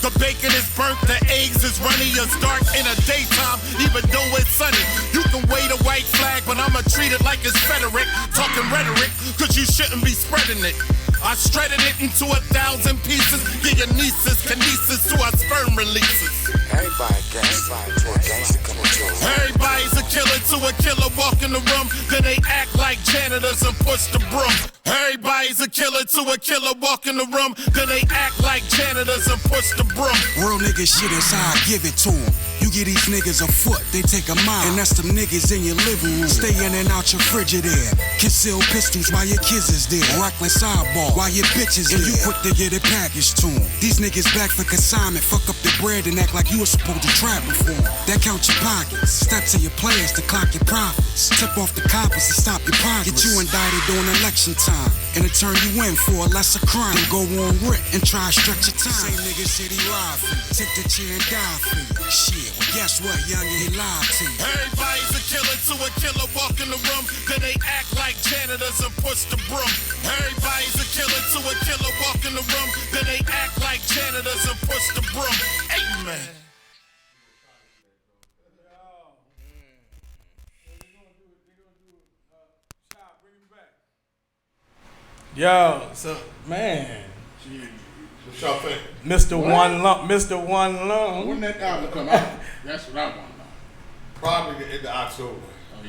The bacon is burnt, the eggs is runny, it's dark in the daytime, even though it's sunny. You can wave a white flag, but I'ma treat it like it's Frederick. Talking rhetoric, cause you shouldn't be spreading it. I shredded it into 1,000 pieces, give your nieces kinesis to our sperm releases. Everybody gangsta to a gangster coming to a room. Everybody's a killer to a killer, walk in the room, then they act like janitors and push the broom. Everybody's a killer to a killer, walk in the room, then they act like janitors and push the broom. Real nigga shit is how I give it to them. You give these niggas a foot, they take a mile. And that's them niggas in your living room. Stay in and out your Frigidaire. Conceal pistols while your kids is there. Rockland sideball while your bitches there. And you quick to get it packaged to them. These niggas back for consignment. Fuck up the bread and act like you were supposed to trap before. That count your pockets. Step to your players to clock your profits. Tip off the coppers and stop your progress. Get you indicted during election time. And it turn you in for a lesser crime. Then go on writ and try to stretch your time. Same nigga said he ride for you. Take the chair and die for you. Shit, well guess what, youngin', he lied to you. Everybody's a killer to a killer, walk in the room, then they act like janitors and push the broom. Everybody's a killer to a killer, walk in the room, then they act like janitors and push the broom. Amen. Yo, so man, What y'all think? Mr. One Lump, Mr. One Lump. When that album come out? That's what I want to know. Probably the end of October.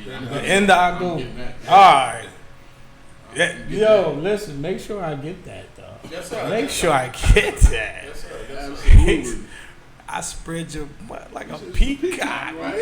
The end of October. All right. Yeah, yo, listen, make sure I get that though. Yes, sir. Make sure I get that. Yes, sir. Yes, sir. Absolutely. I spread you what, like a peacock. What?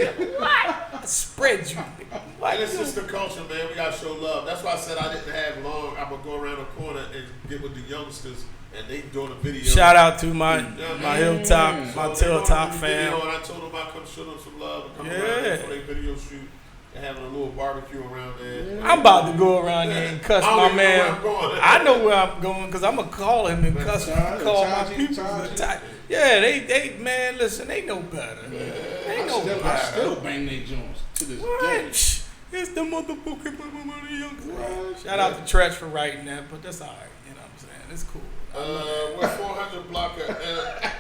I spread you. What? And it's just the culture, man. We gotta show love. That's why I said I didn't have long. I'm gonna go around the corner and get with the youngsters, and they doing a video. Shout out to my Yeah, hilltop, man. my So they hilltop doing a video, fam. And I told them I come show them some love and come Yeah. around there for their video shoot and having a little barbecue around there. I'm about to go around there and cuss I don't my even know where man. I'm going. I know where I'm going because I'm gonna call him and cuss, call my people. Yeah, they man, listen, they know better. They know I better. still bang they joints to this day. What? Shh. It's the motherfucking young. Shout out to Tretch for writing that, but that's all right. You know what I'm saying? It's cool. We're 400 block of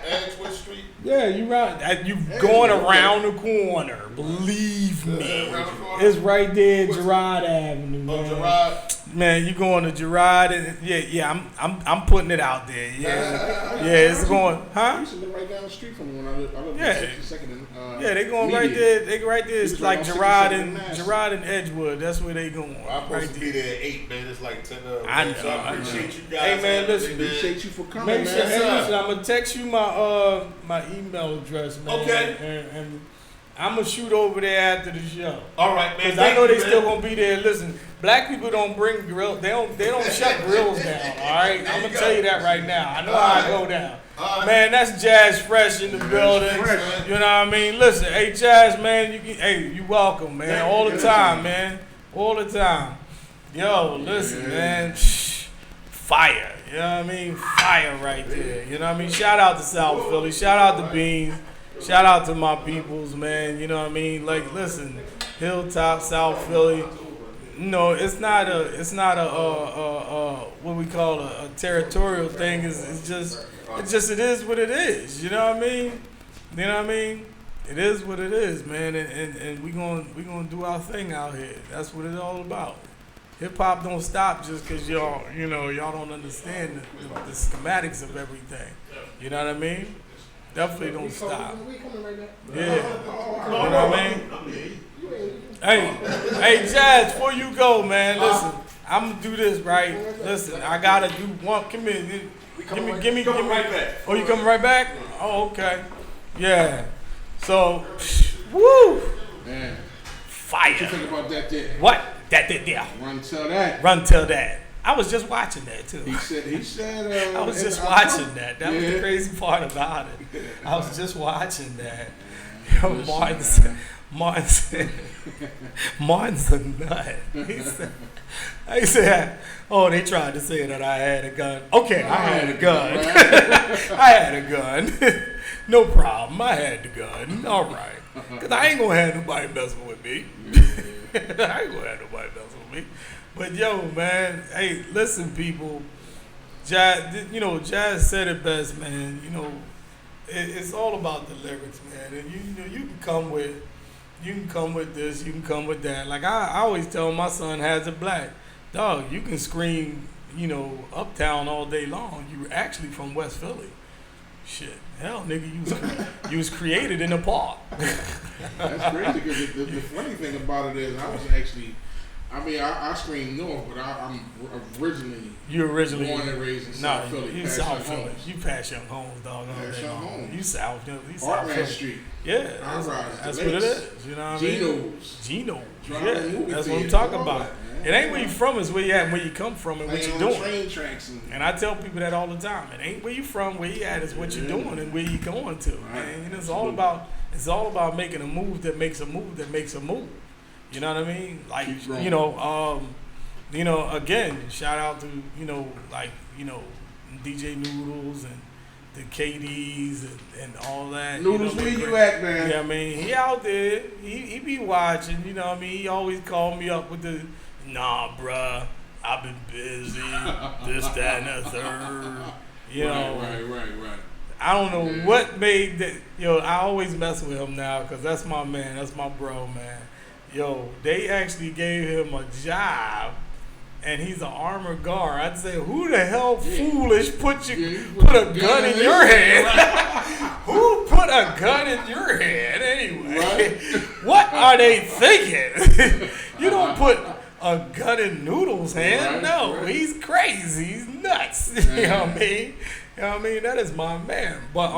Edgewood Street. Yeah, you right. You going around the corner. Believe me, around the corner? it's right there, Girard Avenue. Oh, Man. Gerard. Man, you going to Girard and yeah. I'm putting it out there. Yeah, it's going. I Huh? used to live right down the street from when I lived Yeah. in 62nd and Yeah, they going Media. right there. They right there. It's was like right on Girard 62nd and National. Girard and Edgewood. That's where they going. I'm supposed Right to be there. there at 8, man. It's like 10 of I know, So I I appreciate know. you guys. Hey, man, having listen, me, Appreciate you for coming, Make man. sure, hey, sir. listen, I'm gonna text you my email address, man. Okay. I'm gonna shoot over there after the show. All right, man. Cause I know they still gonna be there. Listen, black people don't bring grill. They don't shut grills down. All right, I'm gonna tell you that right now. I know how I go down. Man, that's Jazz Fresh in the building. You know what I mean? Listen, hey Jazz, man, you welcome, man, all the time, man, all the time. Yo, listen, man, fire. You know what I mean? Fire right there. You know what I mean? Shout out to South Philly. Shout out to Beans. Shout out to my peoples, man. You know what I mean? Like, listen, Hilltop, South Philly. You know, it's not a what we call a territorial thing. It is what it is. You know what I mean? You know what I mean? It is what it is, man. And we gonna do our thing out here. That's what it's all about. Hip hop don't stop just because y'all don't understand the schematics of everything. You know what I mean? Definitely don't stop. Yeah. You know what I mean? Hey, Jazz, before you go, man, listen, I'm gonna do this, right? Listen, I gotta do one. Come here. Give me. Right back. Oh, you coming right back? Oh, okay. Yeah. So, woo. Man. Fire. What you think about that there? What? That there. Run tell that. I was just watching that too. He said. I was just watching that. That was the crazy part about it. I was just watching that. Yo, Martin's a nut. He said, oh, they tried to say that I had a gun. Okay, I had a gun. I had a gun. No problem. I had the gun. All right. Because I ain't going to have nobody messing with me. I ain't going to have nobody messing with me. But, yo, man, hey, listen, people. Jazz said it best, man. You know, it's all about the lyrics, man. And, you can come with this, you can come with that. Like, I always tell my son has it black. Dog, you can scream, uptown all day long. You were actually from West Philly. Shit. Hell, nigga, you was created in a park. That's crazy because the funny thing about it is I scream north, but I'm originally born and raised in South Philly. You South Philly. You pass Young Homes, dog. You South. You South Philly. Street. Yeah, that's what it is. You know what I mean? Geno's. Yeah, that's what I'm talking about. It ain't where you from, it's where you at and where you come from and what you're doing. Train tracks and I tell people that all the time. It ain't where you from, where you at, it's what you're doing and where you going to. Right. Man, it's all about making a move that makes a move that makes a move. You know what I mean? Like, again, shout out to, DJ Noodles and the KDs and all that. Noodles, where you at, man? Yeah, I mean, he out there. He be watching, you know what I mean? He always call me up with the, nah, bruh, I've been busy, this, that, and the third. Right. I don't know what made that. I always mess with him now because that's my man. That's my bro, man. They actually gave him a job, and he's an armored guard. I'd say, who the hell foolish put a gun in your hand? Who put a gun in your hand anyway? Right? What are they thinking? You don't put a gun in Noodle's hand. Right, no, right. He's crazy. He's nuts. You know what I mean? You know what I mean? That is my man. But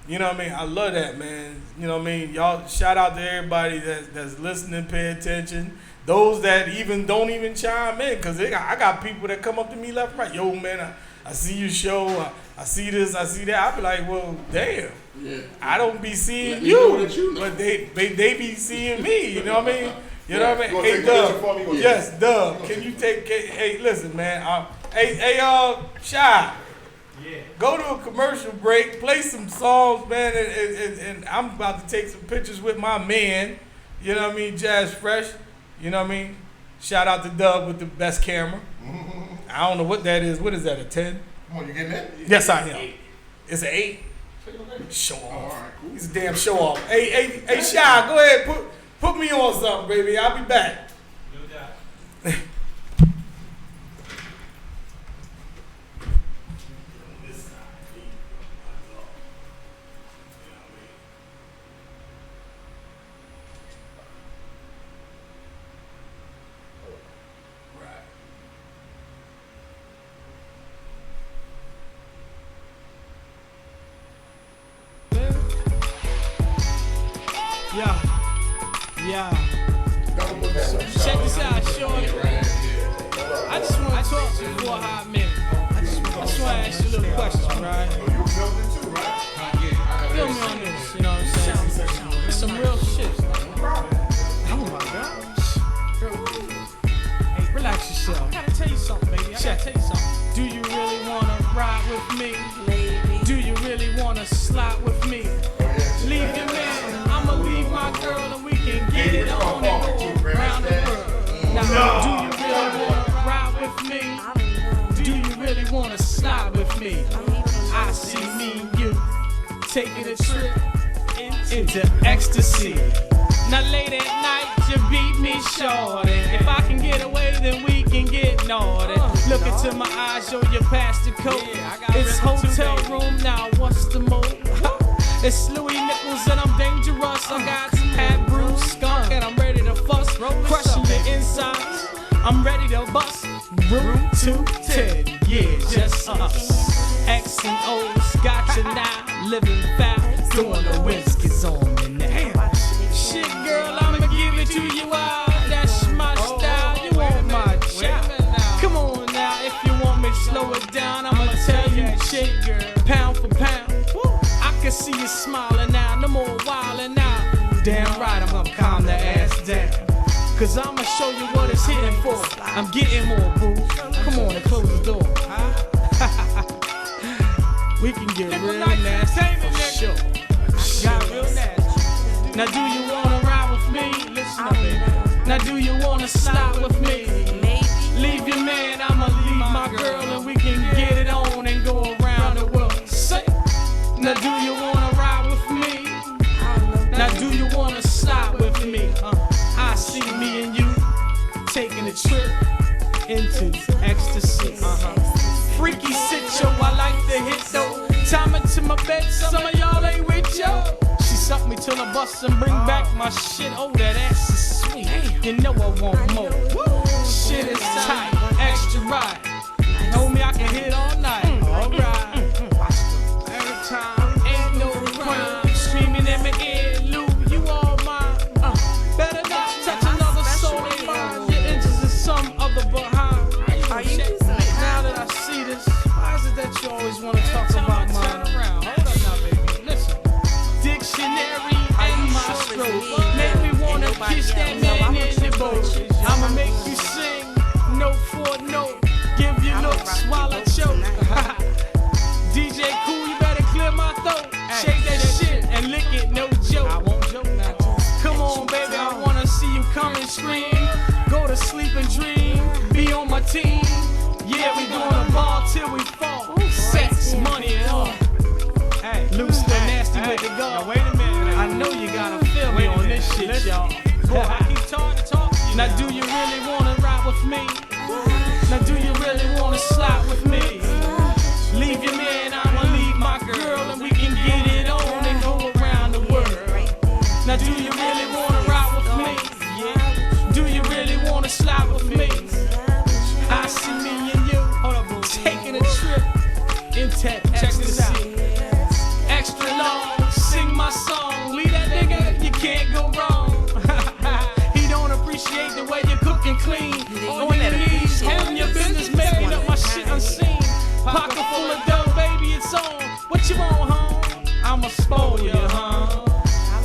you know what I mean? I love that, man. You know what I mean? Y'all, shout out to everybody that's listening, pay attention. Those that don't even chime in, because I got people that come up to me left and right. Yo, man, I see your show. I see this, I see that. I be like, well, damn. Yeah. I don't be seeing you, but they be seeing me. You know what I mean? You know what I mean? Hey, Dub. Yes, Dub. Can you take? Hey, listen, man. Shy. Yeah. Go to a commercial break, play some songs, man, and I'm about to take some pictures with my man, you know what I mean, Jazz Fresh, you know what I mean? Shout out to Doug with the best camera. Mm-hmm. I don't know what that is. What is that, a 10? Oh, you getting that? Yes, I am. It's an 8? Show off. All right, cool. He's a damn show off. Hey, Shy, go ahead, put me on something, baby. I'll be back. No doubt. Yeah. Check this out, shorty. I just want to talk to you for a hot minute. I just want to ask you a little question, right? You filmed it too, right? Feel me on this, you know what I'm saying? It's some real shit. Oh my gosh. Hey, relax yourself. I gotta tell you something, baby. I gotta tell you something. Do you really wanna ride with me? Maybe. Do you really wanna slide with me? Leave your man, I'ma leave my girl, and we can get it on and go around the world. Now, do you really wanna ride with me? Do you really wanna slide with me? I see me and you taking a trip into ecstasy. Now late at night, you beat me short. If I can get away, then we can get naughty. Look into my eyes, yo, you passed the coat. It's hotel room now, what's the move? It's Louis Nichols and I'm dangerous. I got hat bruise, skunk, and I'm ready to fuss. Crushing your insides, I'm ready to bust. Room 210, yeah, just us. X and O's got you now, living fast, doing the whiskers on me now. Shit, girl, I'ma give it to you all. That's my style, you want my job. Come on now, if you want me to slow it down, I'ma tell you, shit, girl, pound for pound. I can see you smiling now, no more wildin' out. Damn right, I'm gonna calm the ass down. Cause I'ma show you what it's hitting for. I'm getting more, boo. Come on and close the door. We can get real nasty for sure. Got real nasty. Now do you wanna ride with me? Listen up, baby. Now do you wanna slide with me? Leave your man, I'ma leave my girl, and we can get it on and go around the world. Say, now do you wanna ride with me? Now do you wanna slide with me? I see me and you taking a trip into ecstasy. Freaky sit, yo, I like the hit though. Time into my bed, some of y'all ain't with yo. She suck me till I bust and bring back my shit. Oh, that ass is sweet. You know I want more. Shit is tight, extra right. Know me, I can hit all night. Alright. Every time, ain't no crime. Screaming in my ear, Lou, you all mine. Better not touch another soul of mine. Your inches is some other behind. Are you using it? Now that I see this, why is it that you always want to talk about mine? Turn around, hold up now, baby. Listen. Dictionary and my stroke make me wanna kiss that man in the boat. I'ma make you sing note for note, give you looks while I choke. DJ Cool, you better clear my throat. Shake that shit and lick it, no joke. I won't joke now. Come on, baby, I wanna see you come and scream. Go to sleep and dream, be on my team. Yeah, we gonna ball till we fall. Sex, money, and all. Hey, loose the nasty with the gun. Wait a minute, I know you gotta feel me on this shit, y'all. Boy, I keep talking to you. Now, do you really wanna ride with me? Now, do you really wanna slide with me? Leave your man, I'ma leave my girl, and we can get it on and go around the world. Now, do you really wanna ride with me? Yeah. Do you really wanna slide with me? I see me and you taking a trip into ecstasy. Extra long, sing my song. Leave that nigga, you can't go wrong. He don't appreciate the way you cook and clean. On your knees, handling your business, making up my shit unseen. Pocket full of dough, baby, it's on. What you want, home? I'ma spoil you, huh?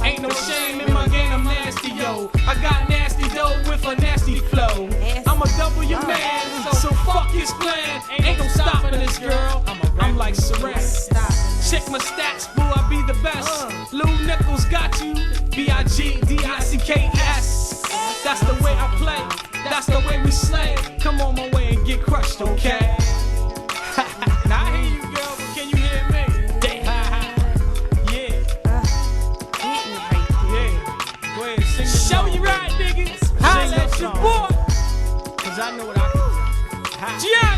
Ain't no shame in my game, I'm nasty, yo. I got nasty dough with a nasty flow. I'ma double your man, so fuck his plan. Ain't no stopping this girl. I'm like Saran. Check my stats, boo, I be the best. Lou Nichols got you, B-I-G-D-I-C-K-S. That's the way I play, that's the way we slay. Come on my way and get crushed, okay? Now I hear you, girl, but can you hear me? Yeah. Go ahead, sing the show you right, niggas. Holla at your boy. Cause I know what I can do. Gian,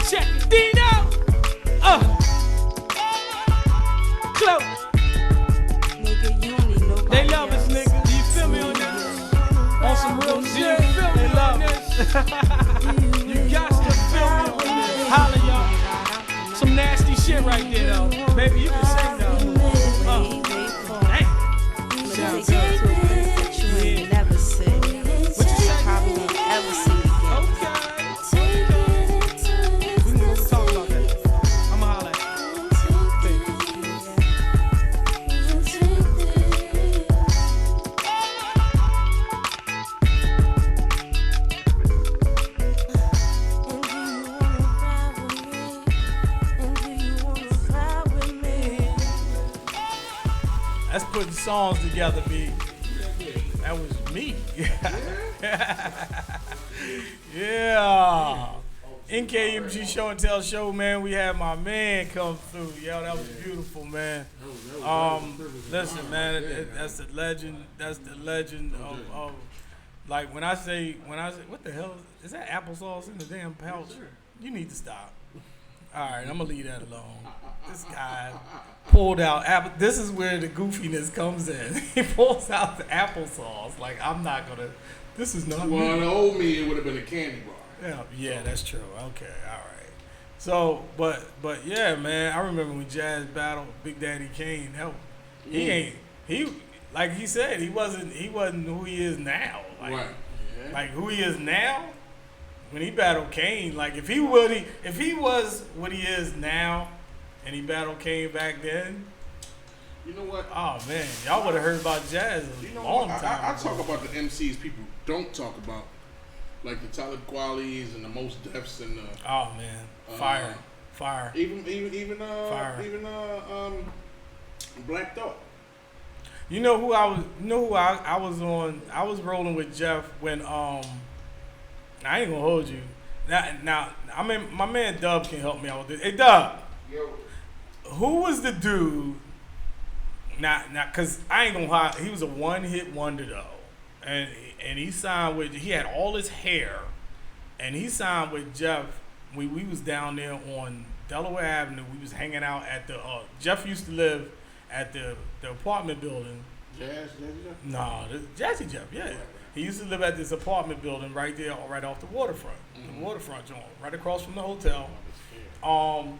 check it, Dino. Close. Nigga, you don't need nobody They love us, else. nigga. Do you feel me on this? On some real shit. They love us. You got to feel me on this. Holla, y'all. Some nasty shit right there, though. Baby, you can sing, though. Damn. putting songs together, B. That was me. Yeah. NKEMG Show and Tell Show, man. We had my man come through. Yo, that was beautiful, man. Listen, man, that's the legend. That's the legend of like when I say, what the hell is that applesauce in the damn pouch? You need to stop. All right, I'm gonna leave that alone. This guy pulled out apple. This is where the goofiness comes in. He pulls out the applesauce. Like, I'm not gonna. This is not. Well, in the old me, it would have been a candy bar. Yeah, that's true. Okay, all right. So, but yeah, man. I remember when Jazz battled Big Daddy Kane. Like he said, he wasn't who he is now. Like, right. Yeah. Like who he is now. When he battled Kane, like if he was what he is now, and he battled Kane back then, you know what? Oh man, y'all would have heard about Jazz a long time. I talk about the MCs people don't talk about, like the Talib Kweli's and the Most Defs and the. Oh man, fire. Even fire. Even Black Thought. You know who I was on? I was rolling with Jeff when I ain't gonna hold you. Now, I mean, my man Dub can help me out with this. Hey, Dub. Yo. Who was the dude? Now, cause I ain't gonna hide. He was a one-hit wonder though, and he signed with. He had all his hair, and he signed with Jeff. We was down there on Delaware Avenue. We was hanging out at the. Jeff used to live at the apartment building. Jazzy Jeff? No, Jazzy Jeff. Yeah. He used to live at this apartment building right there, right off the waterfront. The waterfront joint, right across from the hotel. And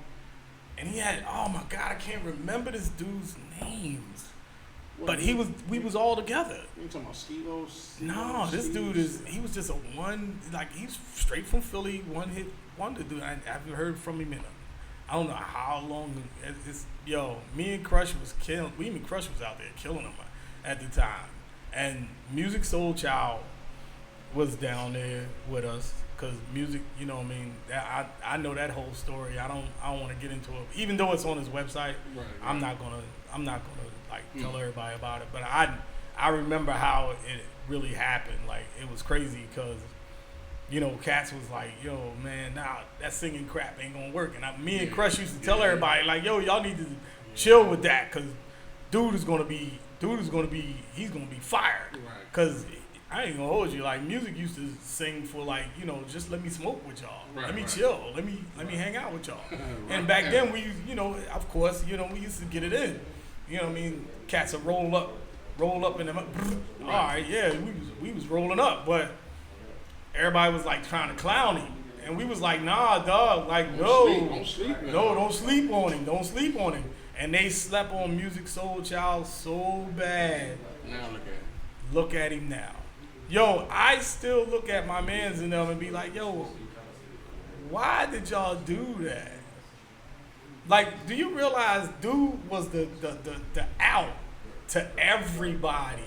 he had, oh my God, I can't remember this dude's names. But we was all together. You talking about Skilos? No, this dude he was just he's straight from Philly, one hit wonder dude. I haven't heard from him in I don't know how long. Me and Crush was out there killing him at the time. And Music Soul Child was down there with us because music, you know what I mean? I know that whole story. I don't want to get into it. Even though it's on his website, right. I'm not gonna like tell everybody about it. But I remember how it really happened. Like, it was crazy because, you know, Cats was like, yo, man, that singing crap ain't gonna work. And me and Crush used to tell everybody, like, yo, y'all need to chill with that because dude is gonna be fired. Right. Cause I ain't gonna hold you. Like, music used to sing for, like, you know, just let me smoke with y'all. Right, let me chill. Let me hang out with y'all. Right. And back then we, you know, of course, you know, we used to get it in. You know what I mean? Cats would roll up in them. All right, yeah, we was rolling up, but everybody was like trying to clown him. And we was like, nah, dog, like, don't sleep on him. And they slept on Music Soul Child so bad. Now look at him now. Yo, I still look at my mans in them and be like, yo, why did y'all do that? Like, do you realize dude was the out to everybody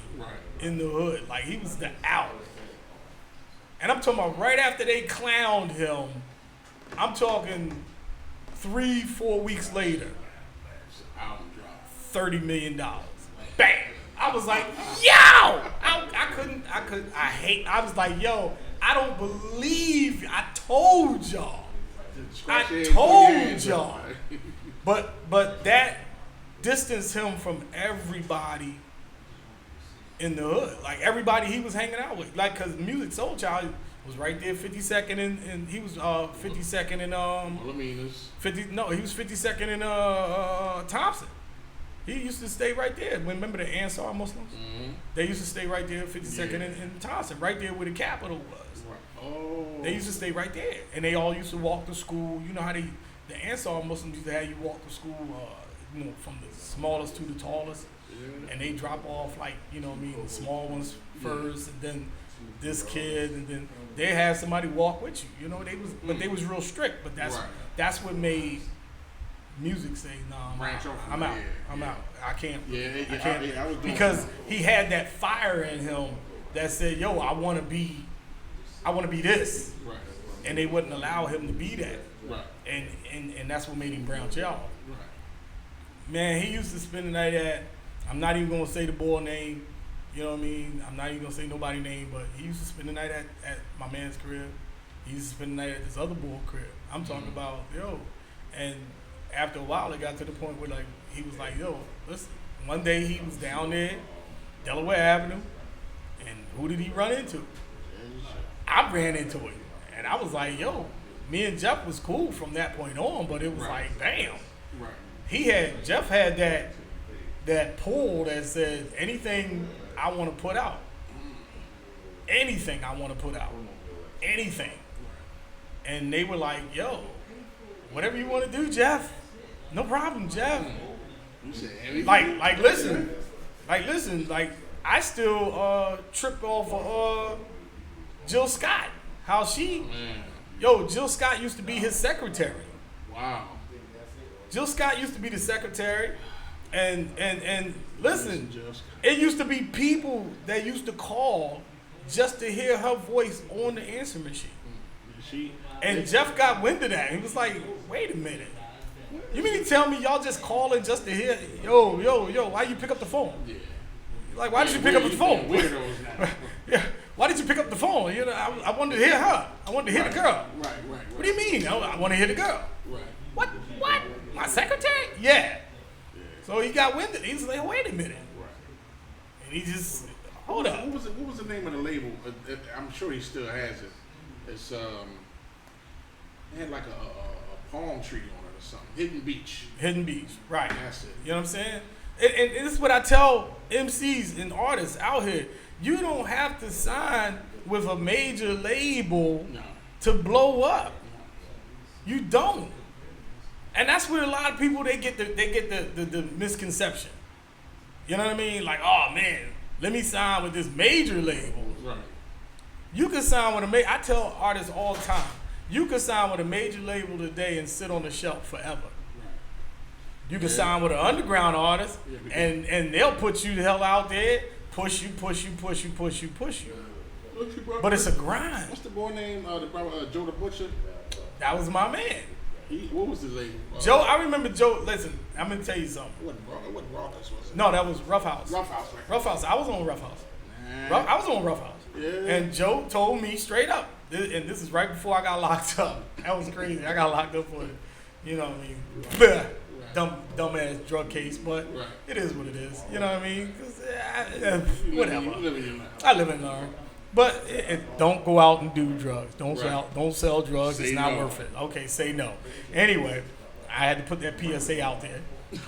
in the hood? Like, he was the out. And I'm talking about right after they clowned him, I'm talking 3-4 weeks later, $30 million. Bam! I was like, yo! I was like, yo, I don't believe I told y'all. But that distanced him from everybody in the hood. Like, everybody he was hanging out with. Like, cause Music Soul Child was right there, 52nd and he was 52nd in he was 52nd in Thompson. He used to stay right there. Remember the Ansar Muslims? Mm-hmm. They used to stay right there, 52nd in Thompson, right there where the Capitol was. Right. Oh. They used to stay right there, and they all used to walk to school. You know how the Ansar Muslims used to have you walk to school, you know, from the smallest to the tallest, and they drop off, like, you know what I mean, the small ones first, and then this kid, and then they have somebody walk with you. You know, but they was real strict. But that's what made music say, no, I'm out. I can't. I can't. Because he had that fire in him that said, yo, I want to be this. Right. And they wouldn't allow him to be that. Right. And that's what made him branch out. Right. Man, he used to spend the night at, I'm not even gonna say the boy name. You know what I mean? I'm not even gonna say nobody's name, but he used to spend the night at my man's crib. He used to spend the night at this other boy crib. I'm talking about, and after a while it got to the point where like he was like, listen, one day he was down there, Delaware Avenue, and who did he run into? I ran into him. And I was like, me and Jeff was cool from that point on, but it was like, damn. Right. Jeff had that pull that said anything I want to put out. Anything I want to put out. Anything. And they were like, whatever you want to do, Jeff. No problem, Jeff. Listen, I still tripped off of Jill Scott. How she, Jill Scott used to be his secretary. Wow. Jill Scott used to be the secretary, and listen, it used to be people that used to call just to hear her voice on the answer machine. And Jeff got wind of that. He was like, wait a minute. You mean to tell me y'all just calling just to hear, why you pick up the phone? Yeah. Like, why did you pick up the phone? Yeah. Why did you pick up the phone? I wanted to hear her. I wanted to hear the girl. Right. What do you mean? I want to hear the girl. Right. What? My secretary? Yeah. So he got winded. He was like, wait a minute. Right. And he just, hold up. What was the name of the label? I'm sure he still has it. It's it had like a palm tree on it or something. Hidden Beach. Right. That's it. You know what I'm saying? And this is what I tell MCs and artists out here. You don't have to sign with a major label to blow up. You don't. And that's where a lot of people they get the misconception. You know what I mean? Like, oh man, let me sign with this major label. Right. You can sign with a major. I tell artists all the time, you can sign with a major label today and sit on the shelf forever. You can sign with an underground artist, and they'll put you the hell out there, push you. But it's a grind. What's the boy name? Joe the Butcher. That was my man. What was the label? Joe, I remember Joe. Listen, I'm gonna tell you something. What Rawkus was it? No, that was Rough House. Rough House. Right? Rough House. I was on Rough House. Nah. I was on Rough House. Yeah. And Joe told me straight up, and this is right before I got locked up. That was crazy. I got locked up for it. You know what I mean? Dumbass drug case, but it is what it is. You know what I mean? Whatever. I live and learn. But don't go out and do drugs. Don't sell drugs. Say it's not no. worth it. Okay, say no. Anyway, I had to put that PSA out there. You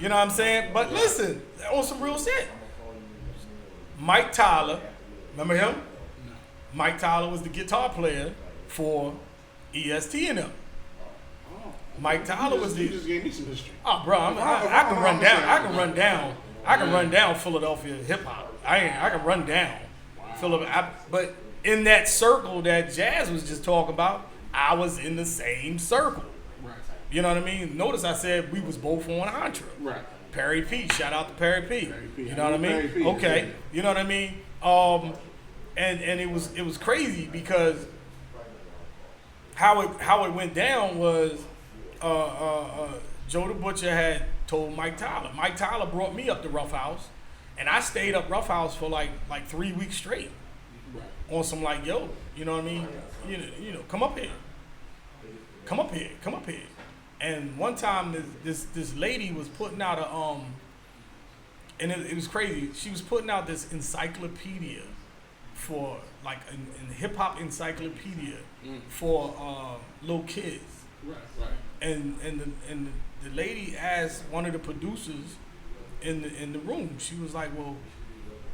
know what I'm saying? But listen, on some real shit. Mike Tyler, remember him? No. Mike Tyler was the guitar player for EST and them. Mike Tyler was the. You just gave me some history. Oh, bro, I can run down. I can run down Philadelphia hip hop. I can run down Philadelphia. But in that circle that Jazz was just talking about, I was in the same circle. Right. You know what I mean? Notice I said we was both on Entre. Right. Perry P. Shout out to Perry P. You know what I mean? P, okay. yeah. You know what I mean? And it was crazy because how it went down was Joe the Butcher had told Mike Tyler. Mike Tyler brought me up to Rough House, and I stayed up Rough House for like 3 weeks straight. Right. On some like, you know what I mean? You know, come up here. And one time this lady was putting out and it was crazy. She was putting out this encyclopedia for like a hip hop encyclopedia for little kids. Right. And the lady asked one of the producers in the room. She was like, "Well,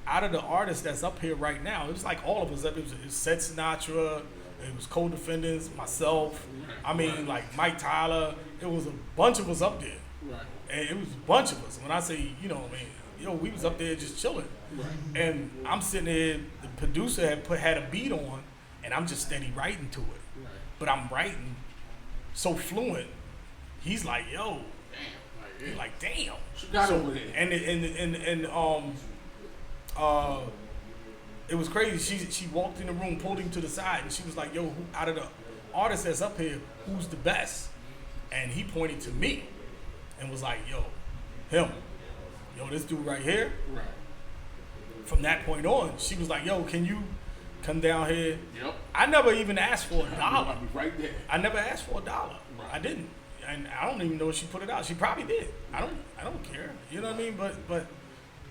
out of the artists that's up here right now, it was like all of us. It was Seth Sinatra, it was Co-Defendants, myself. I mean, like Mike Tyler. It was a bunch of us up there. Right. And it was a bunch of us. When I say, we was up there just chilling. Right. And I'm sitting there. The producer had a beat on, and I'm just steady writing to it. Right. But I'm writing so fluent. He's like, yo. Damn. He's like, damn. She got over there. And it was crazy. She walked in the room, pulled him to the side, and she was like, yo, who out of the artists that's up here, who's the best? And he pointed to me and was like, yo, him. yo, this dude right here. Right. From that point on, she was like, yo, can you come down here? Yep. I never even asked for $1. I'll be right there. I never asked for $1. Right. I didn't. And I don't even know if she put it out. She probably did. I don't care. You know what I mean? But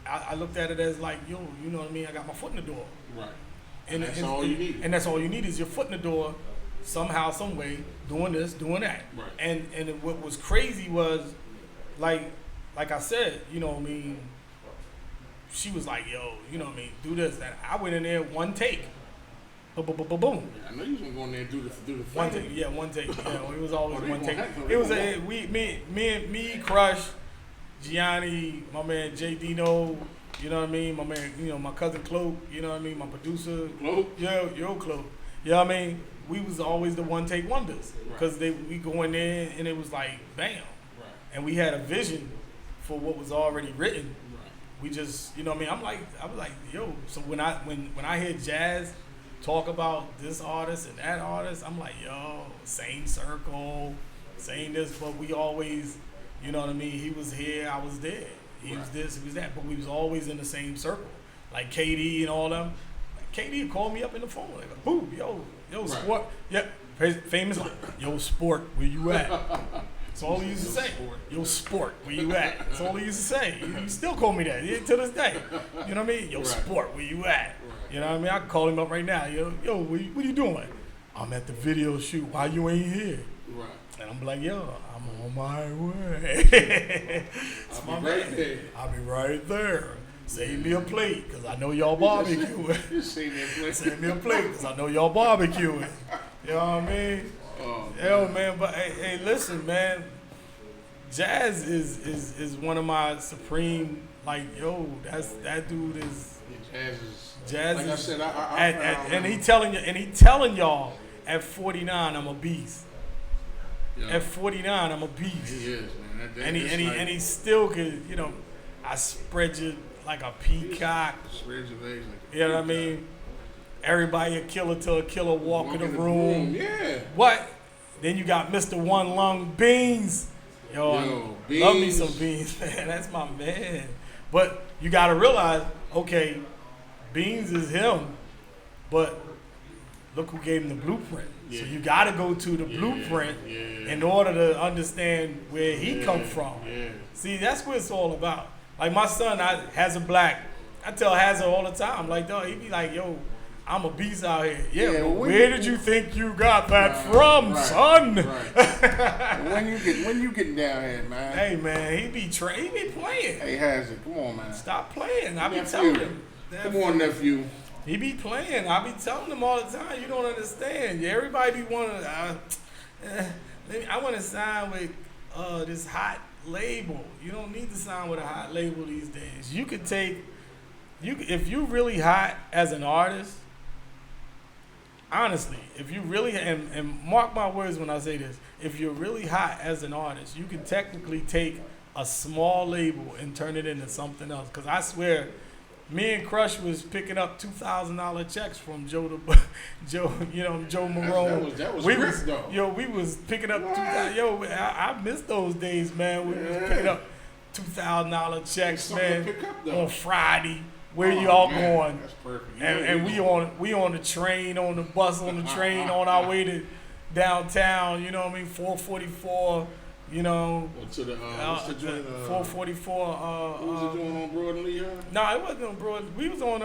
I looked at it as like, yo, you know what I mean? I got my foot in the door. Right. And that's all you need. And that's all you need is your foot in the door, somehow, some way, doing this, doing that. Right. And what was crazy was, like I said, you know what I mean? She was like, yo, you know what I mean? Do this. And I went in there one take. Boom. Yeah, I know you was gonna go in there and do the One take, yeah, one take. Yeah, it was always one take. It was me, Crush, Gianni, my man J Dino, you know what I mean? My man, you know, my cousin Cloak, you know what I mean? My producer, Cloak. Yo, Cloak. You know what I mean? We was always the one take wonders because we go in there and it was like bam, right. and we had a vision for what was already written. Right. We just, you know what I mean? I was like, yo. So when I hear Jazz talk about this artist and that artist, I'm like, yo, same circle, same this, but we always, you know what I mean? He was here, I was there. He was this, he was that, but we was always in the same circle. Like KD and all them. KD called me up in the phone, like, boo, yo, Sport, yep, famous, yo, Sport, where you at? That's all he used to say. Yo, Sport, where you at? That's all he used to say. He still call me that to this day. You know what I mean? Yo, Sport, where you at? You know what I mean? I can call him up right now. Yo, what are you doing? I'm at the video shoot. Why you ain't here? Right. And I'm like, yo, I'm on my way. I'll be right there. I'll be right there. Save me a plate, because I know y'all barbecuing. Save me a plate, because I know y'all barbecuing. You know what I mean? Yo, man, but hey, listen, man. Jazz is one of my supreme, like, yo, that dude is. Jazz like is, I said, and he telling y'all at 49 I'm a beast. Yeah. At 49 I'm a beast. He is, man. And he still could, you know, I spread you like a peacock. Spread your legs like a You know what I mean? Everybody a killer till a killer walk in the room. Yeah. What? Then you got Mr. One Lung Beans. Yo, Beans. Love me some Beans, man. That's my man. But you got to realize, okay, Beans is him, but look who gave him the blueprint. Yeah. So you got to go to the blueprint in order to understand where he come from. Yeah. See, that's what it's all about. Like my son, Hazard Black, I tell Hazard all the time, like, dog, he be like, yo, I'm a beast out here. Yeah, but where did you think you got that from, son? Right. when you getting down here, man? Hey, man, he be playing. Hey, Hazard, come on, man. Stop playing. I be telling him. Come on, nephew. He be playing. I be telling him all the time. You don't understand. Yeah, everybody be wanting. I want to sign with this hot label. You don't need to sign with a hot label these days. You could take. If you really hot as an artist. Honestly, if you really, and mark my words when I say this, if you're really hot as an artist, you can technically take a small label and turn it into something else. Because I swear, me and Crush was picking up $2,000 checks from Joe Marone. That was rich, though. Yo, we was picking up $2,000. Yo, I miss those days, man. We was picking up $2,000 checks, man, on Friday. Where y'all going? That's perfect. And we on the train, on the bus, on the train, on our way to downtown. You know what I mean? 444. You know. To the what's the joint? 444. What was it doing on Broad and Lehigh? No, it wasn't on Broad. We was on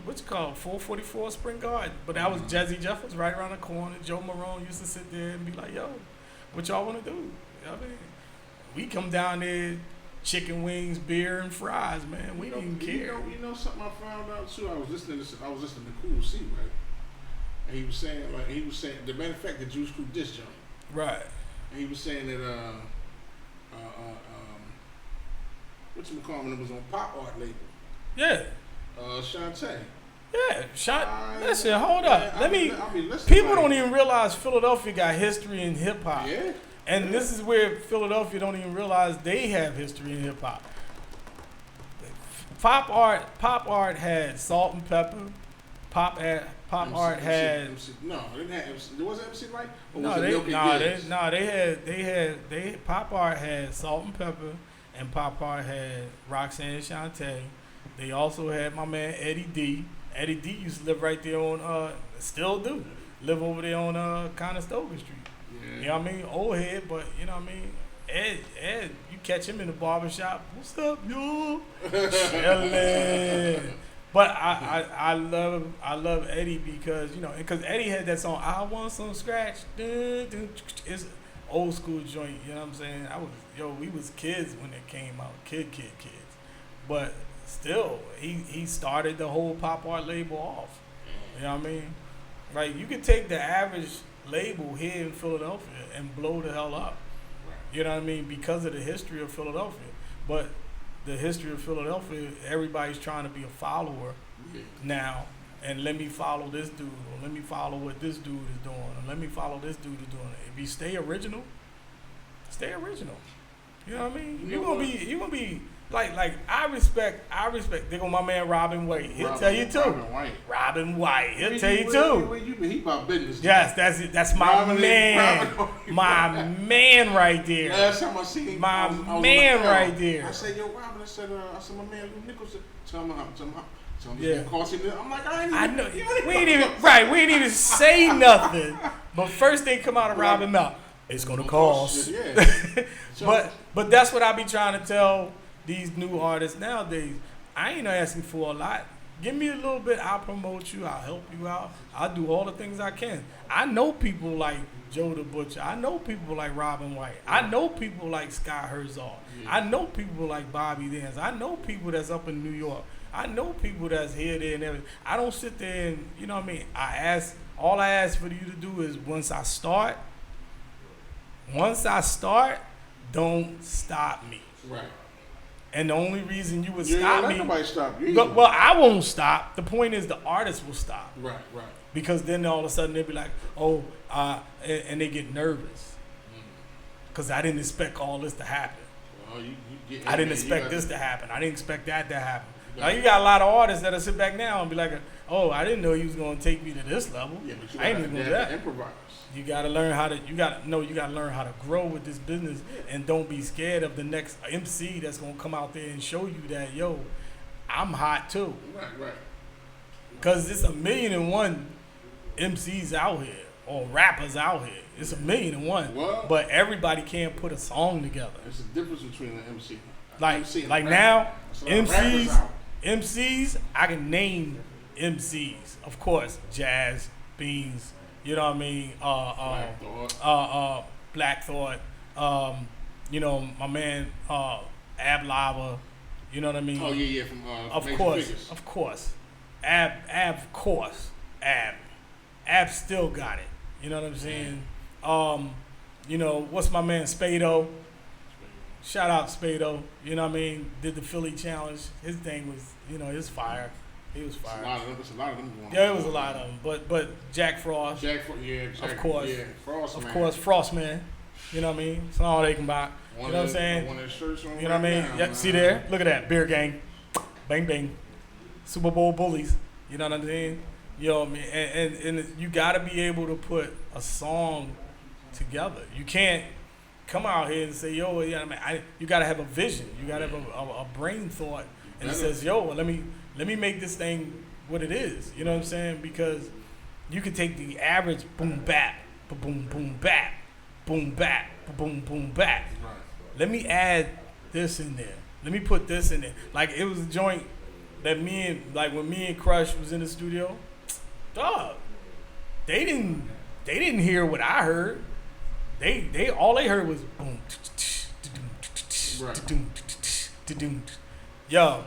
what's it called? 444 Spring Garden. But that was Jazzy Jeff was right around the corner. Joe Marone used to sit there and be like, "Yo, what y'all want to do?" You know what I mean? We come down there. Chicken wings, beer, and fries, man. We didn't care. You know something I found out too. I was listening to Cool C, right? And he was saying the matter of fact, the Juice Crew disc joint. Right. And he was saying that whatchamacallit was on Pop Art label. Yeah. Shantae. Yeah, listen, hold up. People don't even realize Philadelphia got history in hip hop. Yeah. And this is where Philadelphia don't even realize they have history in hip hop. Pop art had Salt and Pepper. Pop art had. No, it didn't have MC. There wasn't MC Light. Pop art had Salt and Pepper, and Pop Art had Roxanne Shante. They also had my man Eddie D. Eddie D used to live right there on, still do, live over there on Conestoga Street. Yeah. You know what I mean? Old head, but you know what I mean? Ed, you catch him in the barbershop. What's up, yo? Chillin'. But I love Eddie because, you know, because Eddie had that song, I Want Some Scratch. It's old school joint, you know what I'm saying? We was kids when it came out, kids. But still, he started the whole Pop Art label off. You know what I mean? Like, you could take the average label here in Philadelphia and blow the hell up. You know what I mean? Because of the history of Philadelphia. But the history of Philadelphia, everybody's trying to be a follower now. And let me follow this dude, or let me follow what this dude is doing, or let me follow this dude is doing. If you stay original, stay original. You know what I mean? You're gonna be like I respect. There go my man Robin White. He'll tell you too. Robin White. He'll tell you too. Where you been? He about business. Yes, that's it. That's my man. My man right there. Last time I seen him, my I was man right there. I said, yo, Robin. I said, my man Lou Nicholson. Tell him how. Yeah. I'm like, I know. We ain't even say nothing. But first thing come out of Robin mouth, it's gonna cost. Yeah. But that's what I be trying to tell these new artists nowadays. I ain't asking for a lot. Give me a little bit. I'll promote you. I'll help you out. I'll do all the things I can. I know people like Joe the Butcher. I know people like Robin White. I know people like Scott Herzog. Yeah. I know people like Bobby Dance. I know people that's up in New York. I know people that's here, there, and everything. I don't sit there and, you know what I mean? All I ask for you to do is once I start, don't stop me. Right. And the only reason you would stop me, nobody stop you. Well, I won't stop. The point is the artist will stop. Right. Because then all of a sudden they'll be like, and they get nervous. Because I didn't expect all this to happen. Well, I didn't expect this to happen. I didn't expect that to happen. Now you got a lot of artists that'll sit back now and be like, oh, I didn't know he was going to take me to this level. Yeah, but I ain't even going to do that. Improvise. You got to learn how to grow with this business, and don't be scared of the next MC that's going to come out there and show you that, yo, I'm hot too. Right. Because there's 1,000,001 MCs out here, or rappers out here. It's 1,000,001. Well, but everybody can't put a song together. There's a difference between an MC. Like now, MCs, I can name MCs. Of course, Jazz, Beans, you know what I mean? Black Thought. You know, my man Ab Lava. You know what I mean? Oh yeah, from of course. Ab still got it. You know what I'm saying? You know, what's my man Spado? Shout out Spado. You know what I mean? Did the Philly challenge. His thing was, you know, his fire. He was fire. There's a lot of them going on. Yeah, it was a lot of them. But Jack Frost. Of course. Yeah, Frost, of man. course, Frost, man. You know what I mean? It's all they can buy. You know what I'm saying? One of his shirts on, you know what I mean? Yep, see there? Look at that. Beer gang. Bang, bang. Super Bowl bullies. You know what I'm saying? You know what I mean? And you got to be able to put a song together. You can't come out here and say, yo, yeah, you got to have a vision. You got to have a brain thought. And it says, yo, let me make this thing what it is. You know what I'm saying? Because you can take the average boom bap, boom boom bap, boom bap, boom boom bap. Right. Let me add this in there. Let me put this in there. Like it was a joint that when me and Crush was in the studio, dog, they didn't hear what I heard. They all they heard was boom, yo.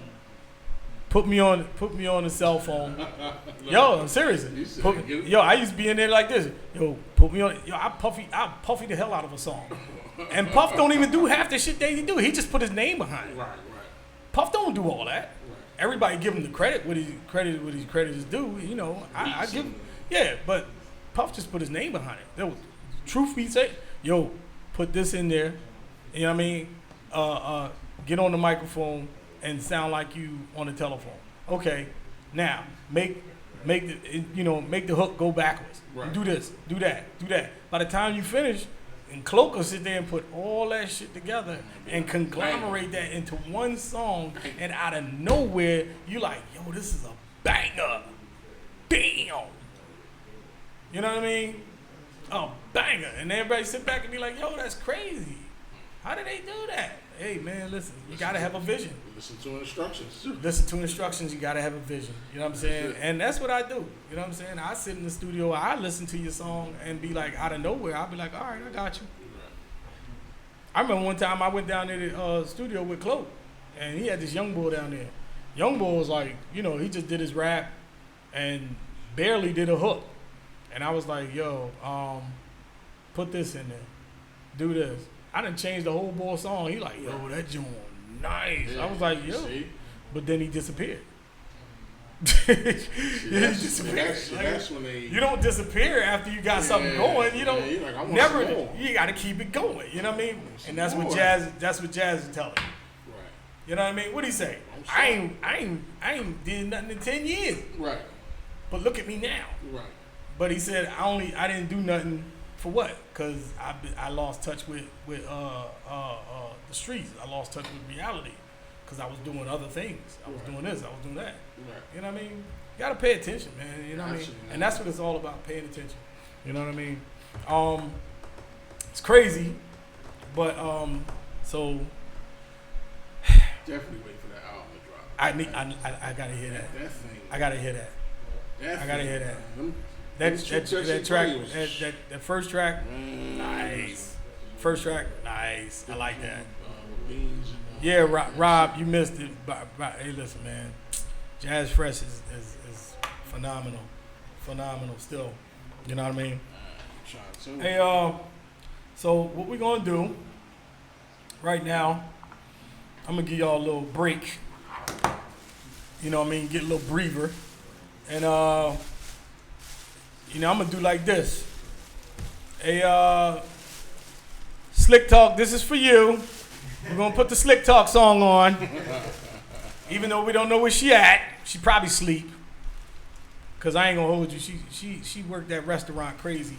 Put me on the cell phone. Yo, I'm serious. Yo, I used to be in there like this. Yo, put me on. Yo, I puffy the hell out of a song. And Puff don't even do half the shit they do. He just put his name behind it. Right. Puff don't do all that. Right. Everybody give him the credit what his credit is due. You know, I give him. Yeah, but Puff just put his name behind it. Truth be said, yo, put this in there. You know what I mean? Get on the microphone and sound like you on the telephone. Okay, now make the hook go backwards. Right. Do this, do that. By the time you finish, And Cloak will sit there and put all that shit together and conglomerate that into one song, and out of nowhere, you like, yo, this is a banger. Damn. You know what I mean? A banger. And everybody sit back and be like, yo, that's crazy. How did they do that? Hey, man, listen, you got to have a vision. Listen to instructions. Listen to instructions, you got to have a vision. You know what I'm saying? And that's what I do. You know what I'm saying? I sit in the studio, I listen to your song and be like, out of nowhere, I'll be like, all right, I got you. I remember one time I went down to the studio with Chloe, and he had this young boy down there. Young boy was like, you know, he just did his rap and barely did a hook. And I was like, yo, put this in there. Do this. I done changed the whole boy song. He like, yo, that joint nice. Yeah, I was like, yo. But then he disappeared. That's when they... You don't disappear after you got something going. You don't you gotta keep it going. You know what I mean? And that's what Jazz is telling me. Right. You know what I mean? What'd he say? I ain't did nothing in 10 years. Right. But look at me now. Right. But he said I didn't do nothing for what? Because I lost touch with the streets. I lost touch with reality. Because I was doing other things. I was doing this. I was doing that. Right. You know what I mean? You got to pay attention, man. You know what I mean? And that's what it's all about, paying attention. You know what I mean? It's crazy. But, so. Definitely wait for that album to drop. I got to hear that. That thing. I got to hear that. I got to hear that. That track, that first track, nice. First track, nice. I like that. Yeah, Rob, you missed it. But hey, listen, man. Jazz Fresh is phenomenal. Phenomenal still. You know what I mean? Hey, so what we're going to do right now, I'm going to give y'all a little break. You know what I mean? Get a little breather. And, you know, I'm going to do like this. Hey, Slick Talk, this is for you. We're going to put the Slick Talk song on. Even though we don't know where she at. She probably sleep. Because I ain't going to hold you. She worked that restaurant crazy.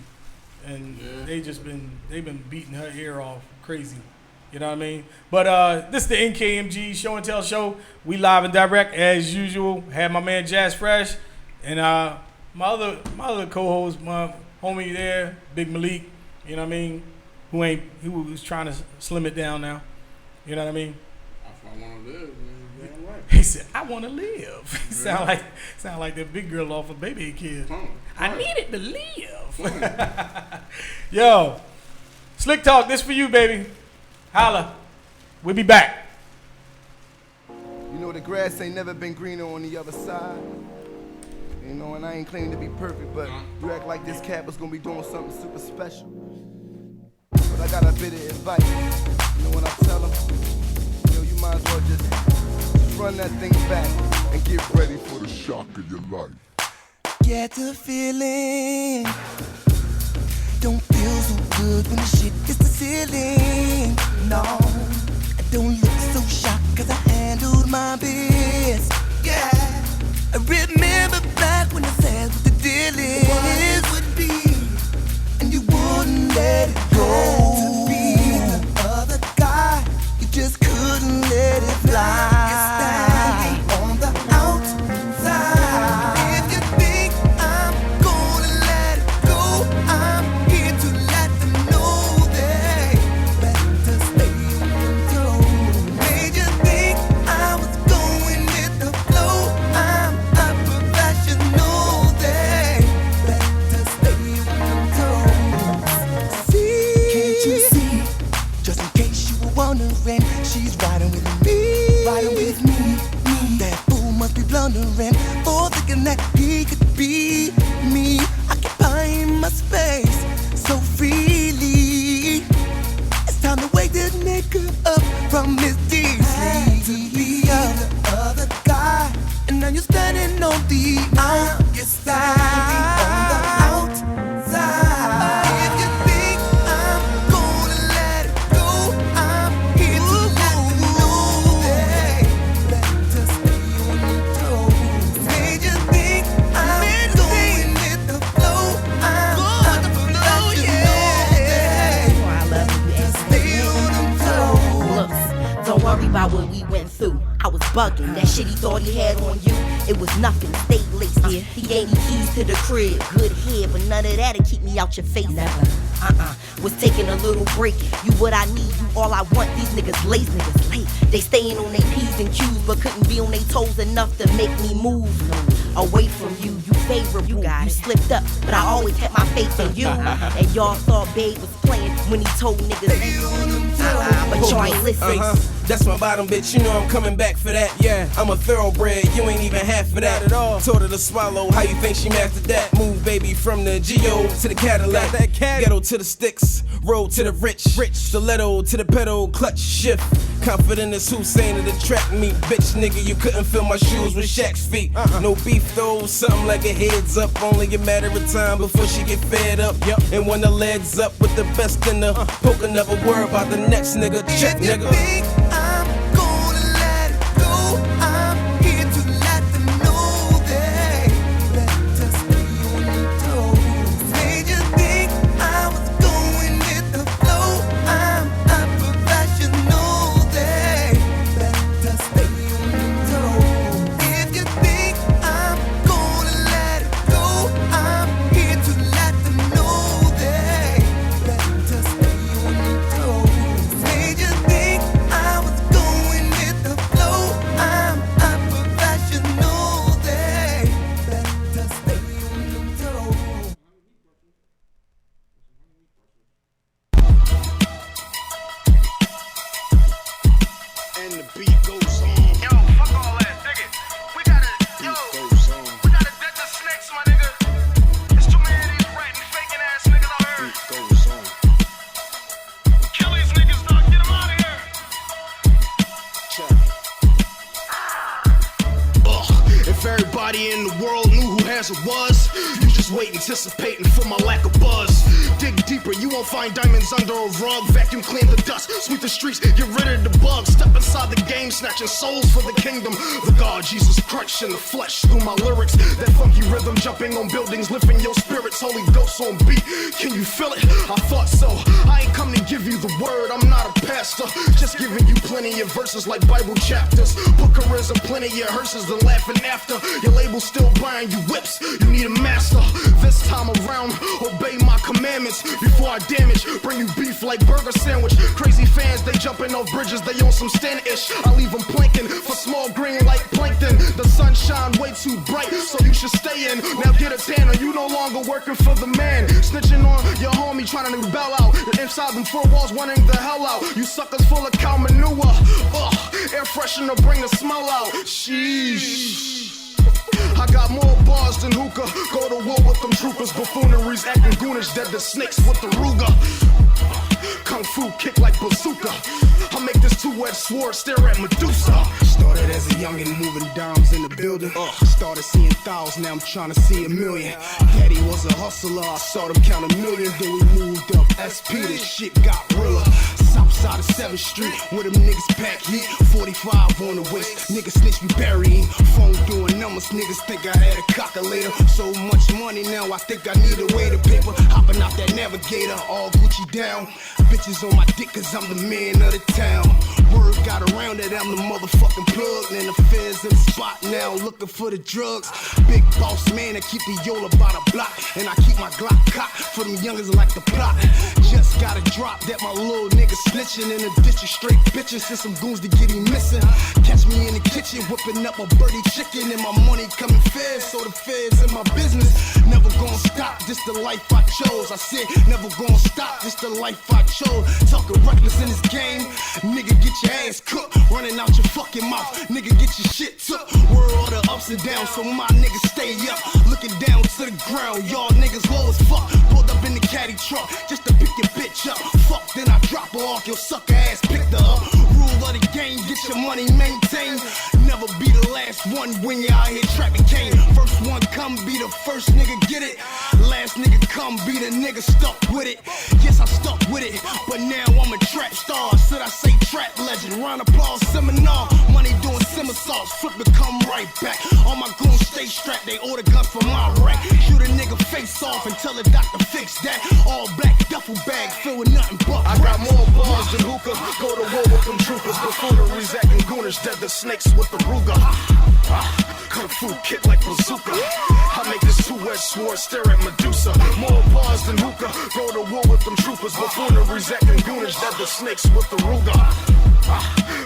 And they've been beating her ear off crazy. You know what I mean? But this is the NKEMG Show and Tell Show. We live and direct as usual. Had my man Jazz Fresh. And my other co-host, my homie there, Big Malik, you know what I mean? Who was trying to slim it down now. You know what I mean? I want to live, man. Damn right. He said, I want to live. Sound like that big girl off of Baby Kid. I needed to live. Yo, Slick Talk, this for you, baby. Holla. We'll be back. You know the grass ain't never been greener on the other side. You know, and I ain't claiming to be perfect, but you act like this cat was gonna be doing something super special. But I got a bit of advice. You know what I tell him? You know, you might as well just run that thing back and get ready for the shock of your life. Get the feeling. Don't feel so good when the shit hits the ceiling. No, I don't look so shocked cause I handled my biz. Yeah, I remember back when I said what the deal is. What it would be, and you wouldn't let it go. To be the other guy, you just couldn't let it fly. You're standing on the outside. If you think I'm gonna let it go, I'm here to let them know they better stay on the road. Made you think I was going with the flow. I'm a professional. They better stay on the road. See bugging. That shit he thought he had on you, it was nothing. Stayed laced here. He gave me keys to the crib. Good head, but none of that'll keep me out your face. Never. Was taking a little break. You what I need, you all I want. These niggas late. They staying on their P's and Q's, but couldn't be on their toes enough to make me move. Away from you, you favorable. You slipped up, but I always had my faith in you. And y'all thought Babe was playing when he told niggas, but y'all ain't listen. That's my bottom bitch, you know I'm coming back for that. Yeah, I'm a thoroughbred, you ain't even half for that at all. Told her to swallow, how you think she mastered that? Move baby from the Geo to the Cadillac, ghetto to the sticks, road to the rich, stiletto to the pedal, clutch shift. Confident as Hussein to trap me, bitch nigga, you couldn't fill my shoes with Shaq's feet. No beef though, something like a heads up, only a matter of time before she get fed up. And when the legs up with the best in the poker, never worry about the next nigga, check nigga. Anticipating for my lack of buzz. Dig deeper, you won't find diamonds under a rug. Vacuum clean the dust, sweep the streets, get rid of the bugs. Step inside the game, snatching souls for the kingdom. The God Jesus Christ in the flesh through my lyrics. That funky rhythm jumping on buildings, lifting your spirits. Holy Ghost on beat, can you feel it? I thought so. I ain't come to give you the word, I'm not a pastor. Just giving you plenty of verses like Bible chapters. Put charisma, plenty of hearses, then laughing after. Your label still buying you whips, you need a master. This time around, obey my commandments before I damage. Bring you beef like burger sandwich. Crazy fans, they jumping off bridges, they on some stand-ish. I leave them planking for small green like plankton. The sun shine way too bright, so you should stay in. Now get a tan or you no longer working for the man. Snitching on your homie, trying to bell out. Inside them four walls, wanting the hell out. You suckers full of cow manure. Air freshener, bring the smell out. Sheesh. I got more bars than hookah. Go to war with them troopers. Buffooneries acting goonish. Dead the snakes with the Ruger. Kung fu kick like bazooka. I make this two-edged sword stare at Medusa. Started as a youngin' moving dimes in the building. Started seeing thousands, now I'm trying to see a million. Daddy was a hustler, I saw them count a million. Then we moved up SP, this shit got realer. Southside of 7th Street, where them niggas pack heat. 45 on the waist, niggas snitch me burying. Phone doing numbers, niggas think I had a calculator. So much money now, I think I need a way to paper. Hopping out that navigator, all Gucci down. Bitches on my dick cause I'm the man of the town. Word got around that I'm the motherfucking plug. And the feds in the spot now looking for the drugs. Big boss man, I keep the Yola by the block. And I keep my Glock cocked for them youngers like the plot. Just got a drop that my little nigga snitching in the ditch of straight bitches. Send some goons to get him missing. Catch me in the kitchen whipping up a birdie chicken. And my money coming fast, so the feds in my business. Never gonna stop, this the life I chose. I said never gonna stop, this the life I chose. Talking reckless in this game, nigga get your ass cooked. Running out your fucking mouth, nigga get your shit took. World all the ups and downs, so my niggas stay up. Looking down to the ground, y'all niggas low as fuck. Pulled up in the caddy truck, just to pick your bitch up. Fuck, then I drop her off, your sucker ass picked her up. Rule of the game, get your money maintained. Never be the last one when you out here trapping cane. First one come, be the first nigga get it. Last nigga come, be the nigga stuck with it. Yes, I stuck with it, but now I'm a trap star. Should I say trap legend? Round applause seminar. Money doing somersaults, flip to come right back. All my goons stay strapped, they order guns for my rack. Shoot a nigga face off and tell the doctor fix that. All black duffel bag filled with nothing but I got more bars than hookah. Go to war with them troopers. Buffooneries acting goonish, dead the snakes with the Ruger. Kung fu kick like bazooka. I make this two-edged sword stare at Medusa. More bars than hookah. Go to war with them troopers. Buffoonery, Zach and Goonish. Dead the snakes with the Ruger.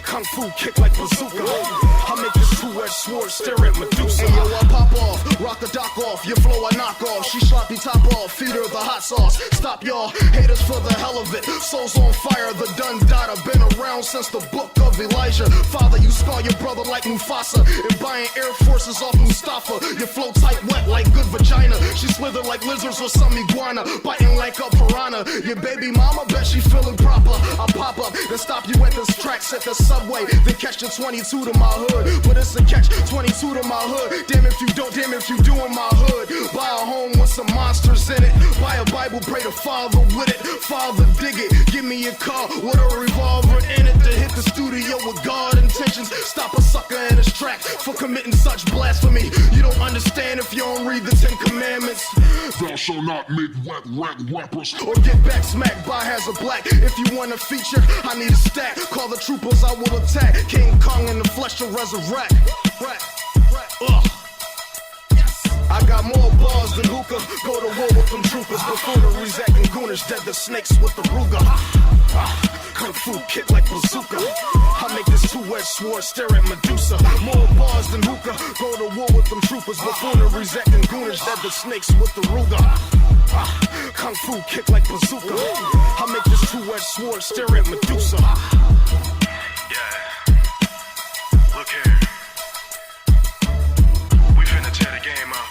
Kung fu kick like bazooka. I make this two-edged sword stare at Medusa. Hey yo, I pop off, rock a dock off. Your flow I knock off. She sloppy top off, feed her the hot sauce. Stop y'all, haters for the hell of it. Souls on fire, the done died. I've been around since the book of Elijah. Father, you scar your brother like Mufasa. And buying Air Forces off Mustafa. Your flow tight wet like good vagina. She slither like lizards or some iguana. Biting like a piranha. Your baby mama bet she feeling proper. I pop up, then stop you at this tracks at the subway. Then catch the 22 to my hood. But it's a catch 22 to my hood. Damn if you don't, damn if you do in my hood. Buy a home with some monsters in it. Buy a Bible, pray to Father with it. Father dig it. Give me a car with a revolver in it to hit the studio with God intentions. Stop a sucker in his track for committing such blasphemy. You don't understand if you don't read the 10 Commandments. Thou shalt not make whack rappers. Or get back smacked by Has a Black. If you want a feature, I need a stack. Call the troopers, I will attack. King Kong in the flesh to resurrect. Ugh. I got more bars than hookah. Go to war with them troopers. Buffoonery, Zach and Goonish. Dead the snakes with the Ruger. Kung fu kick like bazooka. I make this two-edged sword stare at Medusa. More bars than hookah. Go to war with them troopers. Buffoonery, Zach and Goonish. Dead the snakes with the Ruger. Kung fu kick like bazooka. I make this two-edged sword stare at Medusa. Yeah. Look here. We finna tear the game up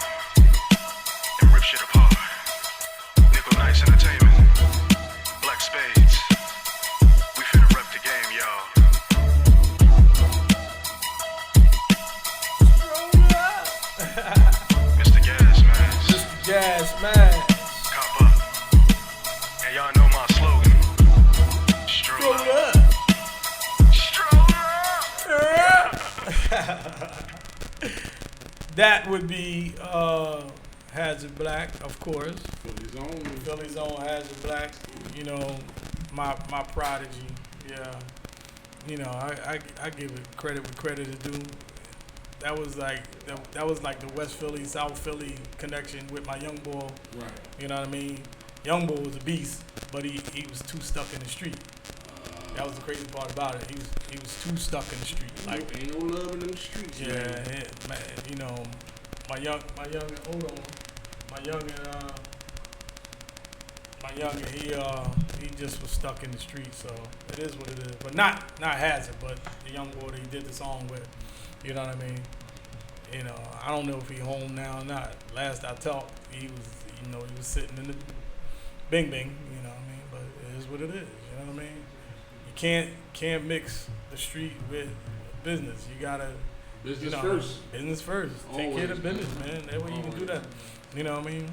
and rip shit apart. Nickel Nights Entertainment. Black Spades. We finna rep the game, y'all. Mr. Gas Mask. Mr. Gas Mask. Cop up. And y'all know my slogan. Stroll up. That would be Hazard Black, of course. Philly's own Hazard Black. You know, my prodigy. Yeah. You know, I give it credit where credit is due. That was like the West Philly, South Philly connection with my young boy. Right. You know what I mean? Young boy was a beast, but he was too stuck in the street. That was the crazy part about it. He was too stuck in the street. Like ain't no love in them streets. Yeah, man. Man, you know, my young, he just was stuck in the street. So it is what it is. But not Hazard, but the young boy that he did the song with. You know what I mean? You know, I don't know if he home now or not. Last I talked, he was sitting in the bing bing. You know what I mean? But it is what it is. You know what I mean? Can't mix the street with business. You gotta business first. Business first. Always. Take care of business, man. That way you can do that. You know what I mean?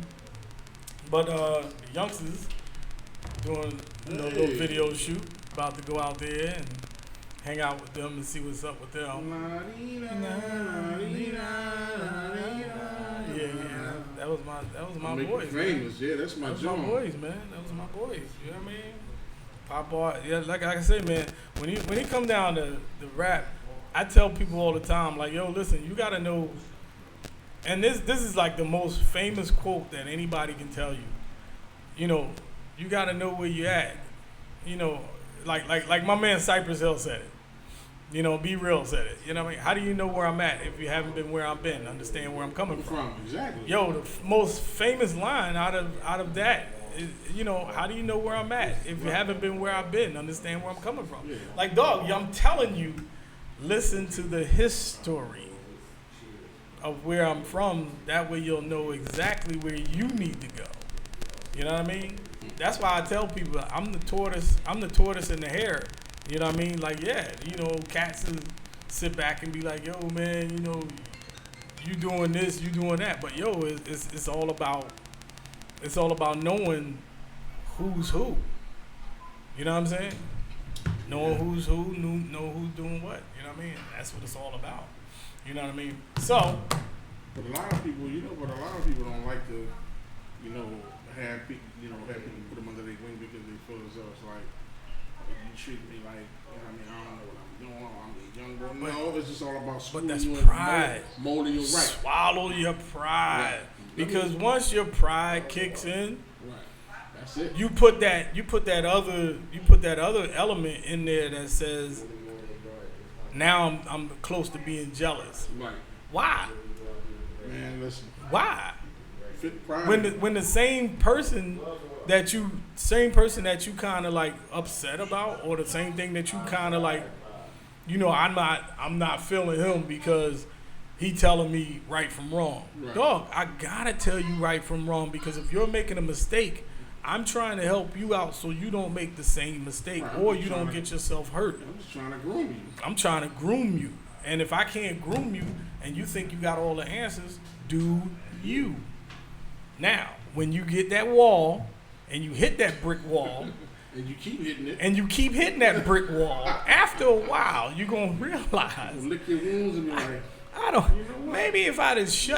But the youngsters doing a little video shoot, about to go out there and hang out with them and see what's up with them. Yeah. That was my boys. Famous, man. Yeah, that's my job. My boys, man. That was my boys. You know what I mean? Pop art, yeah, like I said, man, when he come down to the rap, I tell people all the time, like, yo, listen, you gotta know, and this is like the most famous quote that anybody can tell you. You know, you gotta know where you at. You know, like my man Cypress Hill said it. You know, Be Real said it. You know what I mean? How do you know where I'm at if you haven't been where I've been? Understand where I'm coming from. Exactly. Yo, the most famous line out of that. You know, how do you know where I'm at if you haven't been where I've been? Understand where I'm coming from. Yeah. Like, dog, I'm telling you, listen to the history of where I'm from. That way you'll know exactly where you need to go. You know what I mean? That's why I tell people I'm the tortoise in the hare. You know what I mean? Like, yeah, you know, cats will sit back and be like, yo, man, you know, you doing this, you doing that. But yo, it's all about knowing who's who. You know what I'm saying? Knowing who's who, know who's doing what. You know what I mean? That's what it's all about. You know what I mean? So, but a lot of people don't like to, have people, put them under their wing because they feel as though it's like, you treat me like, you know what I mean, I don't know what I'm doing, I'm a young boy. No, it's just all about schooling But that's you pride. and molding you right. Swallow your pride. Right. Because once your pride kicks in, right. That's it. You put that other element in there that says, now I'm close to being jealous. Right. Why? Man, listen. Why? Pride. When the same person that you kind of like upset about, or the same thing that you kind of like, I'm not feeling him because he telling me right from wrong. Right. Dog, I gotta tell you right from wrong, because if you're making a mistake, I'm trying to help you out so you don't make the same mistake, right, or you don't get yourself hurt. I'm just trying to groom you. I'm trying to groom you. And if I can't groom you and you think you got all the answers, do you. Now, when you get that wall and you hit that brick wall, and you keep hitting it, and you keep hitting that brick wall, after a while, you're going to realize. You lick your wounds and be like, I don't, maybe if I just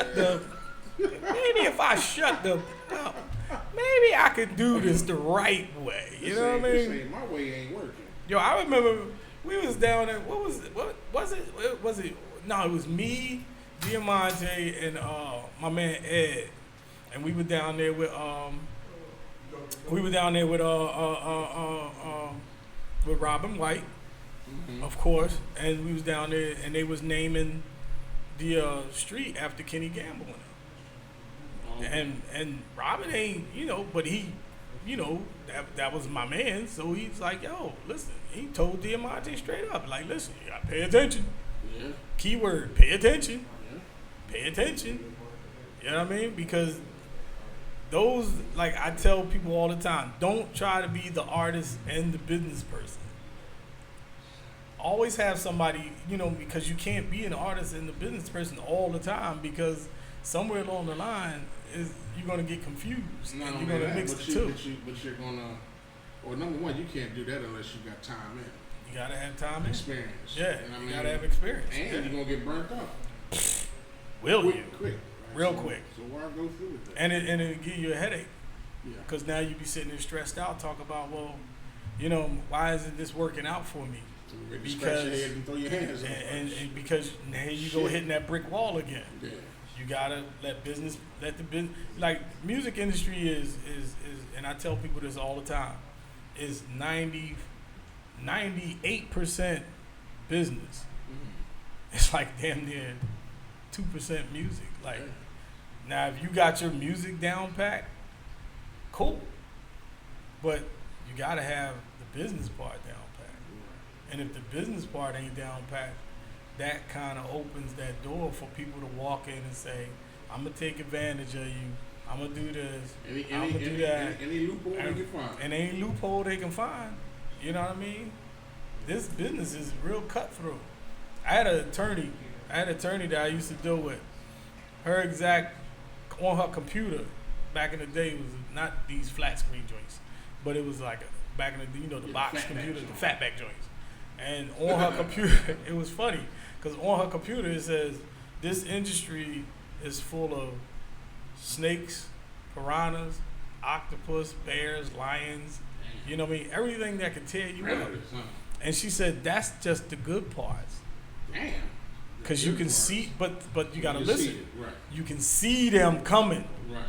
maybe maybe I could do this the right way. You know what I mean? My way ain't working. Yo, I remember we was down there. What was it? No, it was me, Diamante, and my man Ed, and we were down there with Robin White, of course, and we was down there, and they was naming the street after Kenny Gamble. And Robin ain't, but he, that was my man. So he's like, yo, listen, he told Diamante straight up, like, listen, you gotta pay attention. Yeah. Keyword, pay attention. Yeah. Pay attention. You know what I mean? Because those, like I tell people all the time, don't try to be the artist and the business person. Always have somebody, because you can't be an artist and the business person all the time, because somewhere along the line you're gonna get confused. And you're gonna mix the two. But you're gonna, or number one, you can't do that unless you got time in. You gotta have time in. Experience. Yeah, you gotta have experience. And you're gonna get burnt out. Quick. Real quick. So why go through with that? And it'll give you a headache. Yeah. Because now you be sitting there stressed out, talk about, well, why isn't this working out for me? Because scratch your head and throw your hands up. And because now you go hitting that brick wall again. Yeah. You gotta let the business, like music industry is, and I tell people this all the time, is 98% business. It's like damn near 2% music. Like, now if you got your music down pat, cool. But you gotta have the business part down pat. And if the business part ain't down pat, that kind of opens that door for people to walk in and say, I'm going to take advantage of you. I'm going to do this. I'm going to do that. Any loophole they can find. And any loophole they can find. You know what I mean? This business is real cutthroat. I had an attorney that I used to deal with. Her exact, on her computer, back in the day, it was not these flat screen joints, but it was like back in the the box computer, the fatback joints. And on her computer, it was funny, because on her computer it says, this industry is full of snakes, piranhas, octopus, bears, lions, you know what I mean? Everything that could tear you up. And she said, that's just the good parts. Damn. Because you can see, but you got to listen. Right. You can see them coming. Right.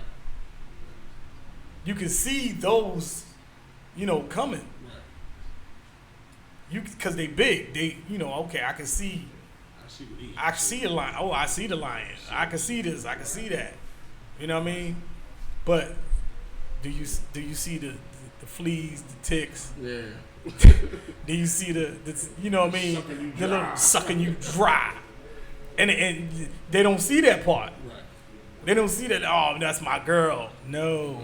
You can see those, coming. Because they big, okay, I can see. I see a lion. Oh, I see the lion. I can see this. I can see that. You know what I mean? But do you see the fleas, the ticks? Yeah. Do you see the you know what I mean? The little sucking you dry. And they don't see that part. Right. They don't see that. Oh, that's my girl. No.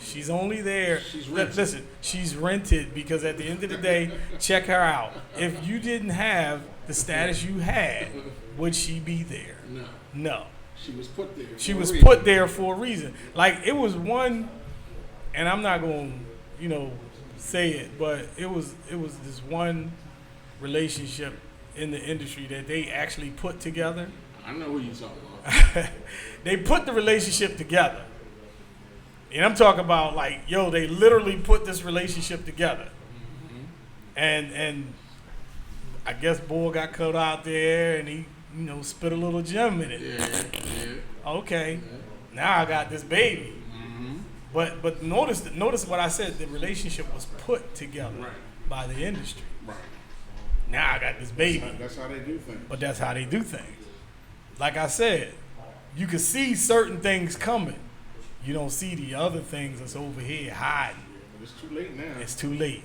She's only there. Listen, she's rented, because at the end of the day, check her out. If you didn't have the status you had, would she be there? No. She was put there. She was put there for a reason. Like, it was one, and I'm not going to, say it, but it was this one relationship in the industry that they actually put together. I know who you're talking about. They put the relationship together. And I'm talking about, like, they literally put this relationship together. And I guess boy got cut out there, and he spit a little gem in it. Yeah. Okay, now I got this baby. Mm-hmm. But notice what I said. The relationship was put together by the industry. Right. Now I got this baby. That's how they do things. But that's how they do things. Like I said, you can see certain things coming. You don't see the other things that's over here hiding. But it's too late now. It's too late.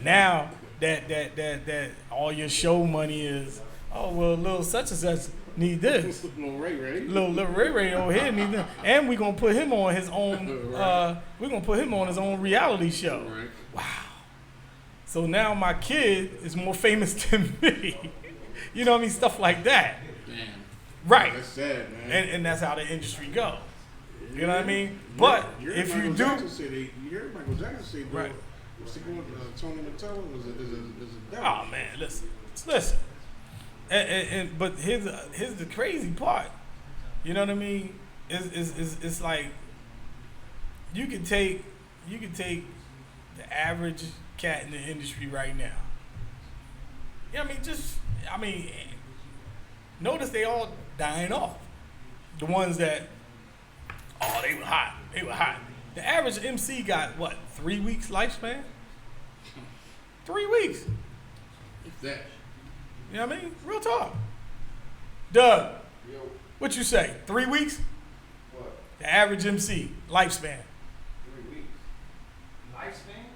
Now that all your show money is, oh well, little such and such need this. Little Ray. Little Ray over here need this. And we're gonna put him on his own we're gonna put him on his own reality show. Right. Wow. So now my kid is more famous than me. You know what I mean? Stuff like that. Damn. Right. That's sad, man. And that's how the industry go. You know what I mean? But if you do, you heard Michael Jackson say, right? What's it called? Tony Mattello is a devil. Oh man, listen. But here's the crazy part. You know what I mean? It's like you can take the average cat in the industry right now. Yeah, I mean, notice they all dying off. The ones that, they were hot. The average MC got what, 3 weeks lifespan? 3 weeks. If that. You know what I mean? Real talk. Doug, Yo. What you say? 3 weeks? What? The average MC lifespan. 3 weeks. Lifespan?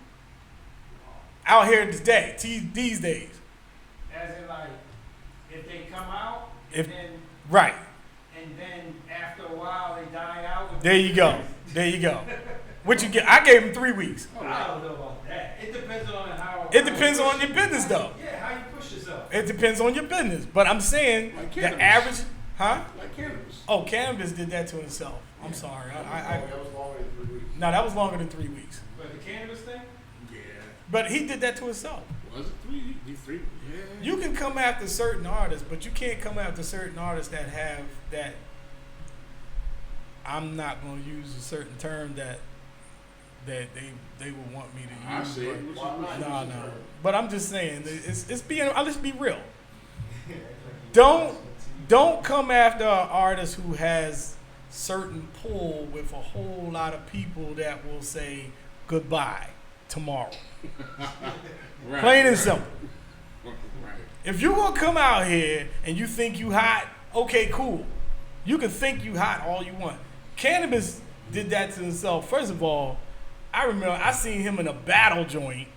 Out here these days. As in, like, if they come out, If and then, right. and then after a while they die out. There you go. What you get? I gave him 3 weeks. I don't know about that. It depends on how. It depends on your business, though. Yeah, how you push yourself. It depends on your business. But I'm saying Like the cannabis. average, huh? Like cannabis. Oh, cannabis did that to himself. I'm sorry. That was longer than 3 weeks. No, that was longer than 3 weeks. But the cannabis thing? Yeah. But he did that to himself. Was it 3? Three? Yeah. You can come after certain artists, but you can't come after certain artists that have that. I'm not going to use a certain term that they would want me to I use. see. No. But I'm just saying, it's being. Let's be real. Don't come after an artist who has certain pull with a whole lot of people that will say goodbye tomorrow. Right. Plain and simple. Right. If you're gonna come out here and you think you hot, okay, cool. You can think you hot all you want. Cannabis did that to himself. First of all, I remember I seen him in a battle joint.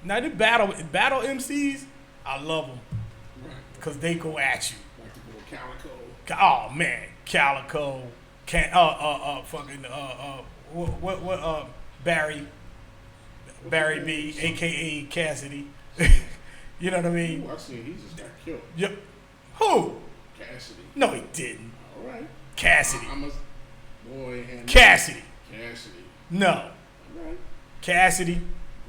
Now the battle MCs, I love them because they go at you. Like the little Calico. Oh man, Calico, Barry B, aka Cassidy. You know what I mean? Ooh, I seen he just got killed. Yep. Who? Cassidy. No, he didn't. All right. Cassidy. Boy. Cassidy. No. All right. Cassidy.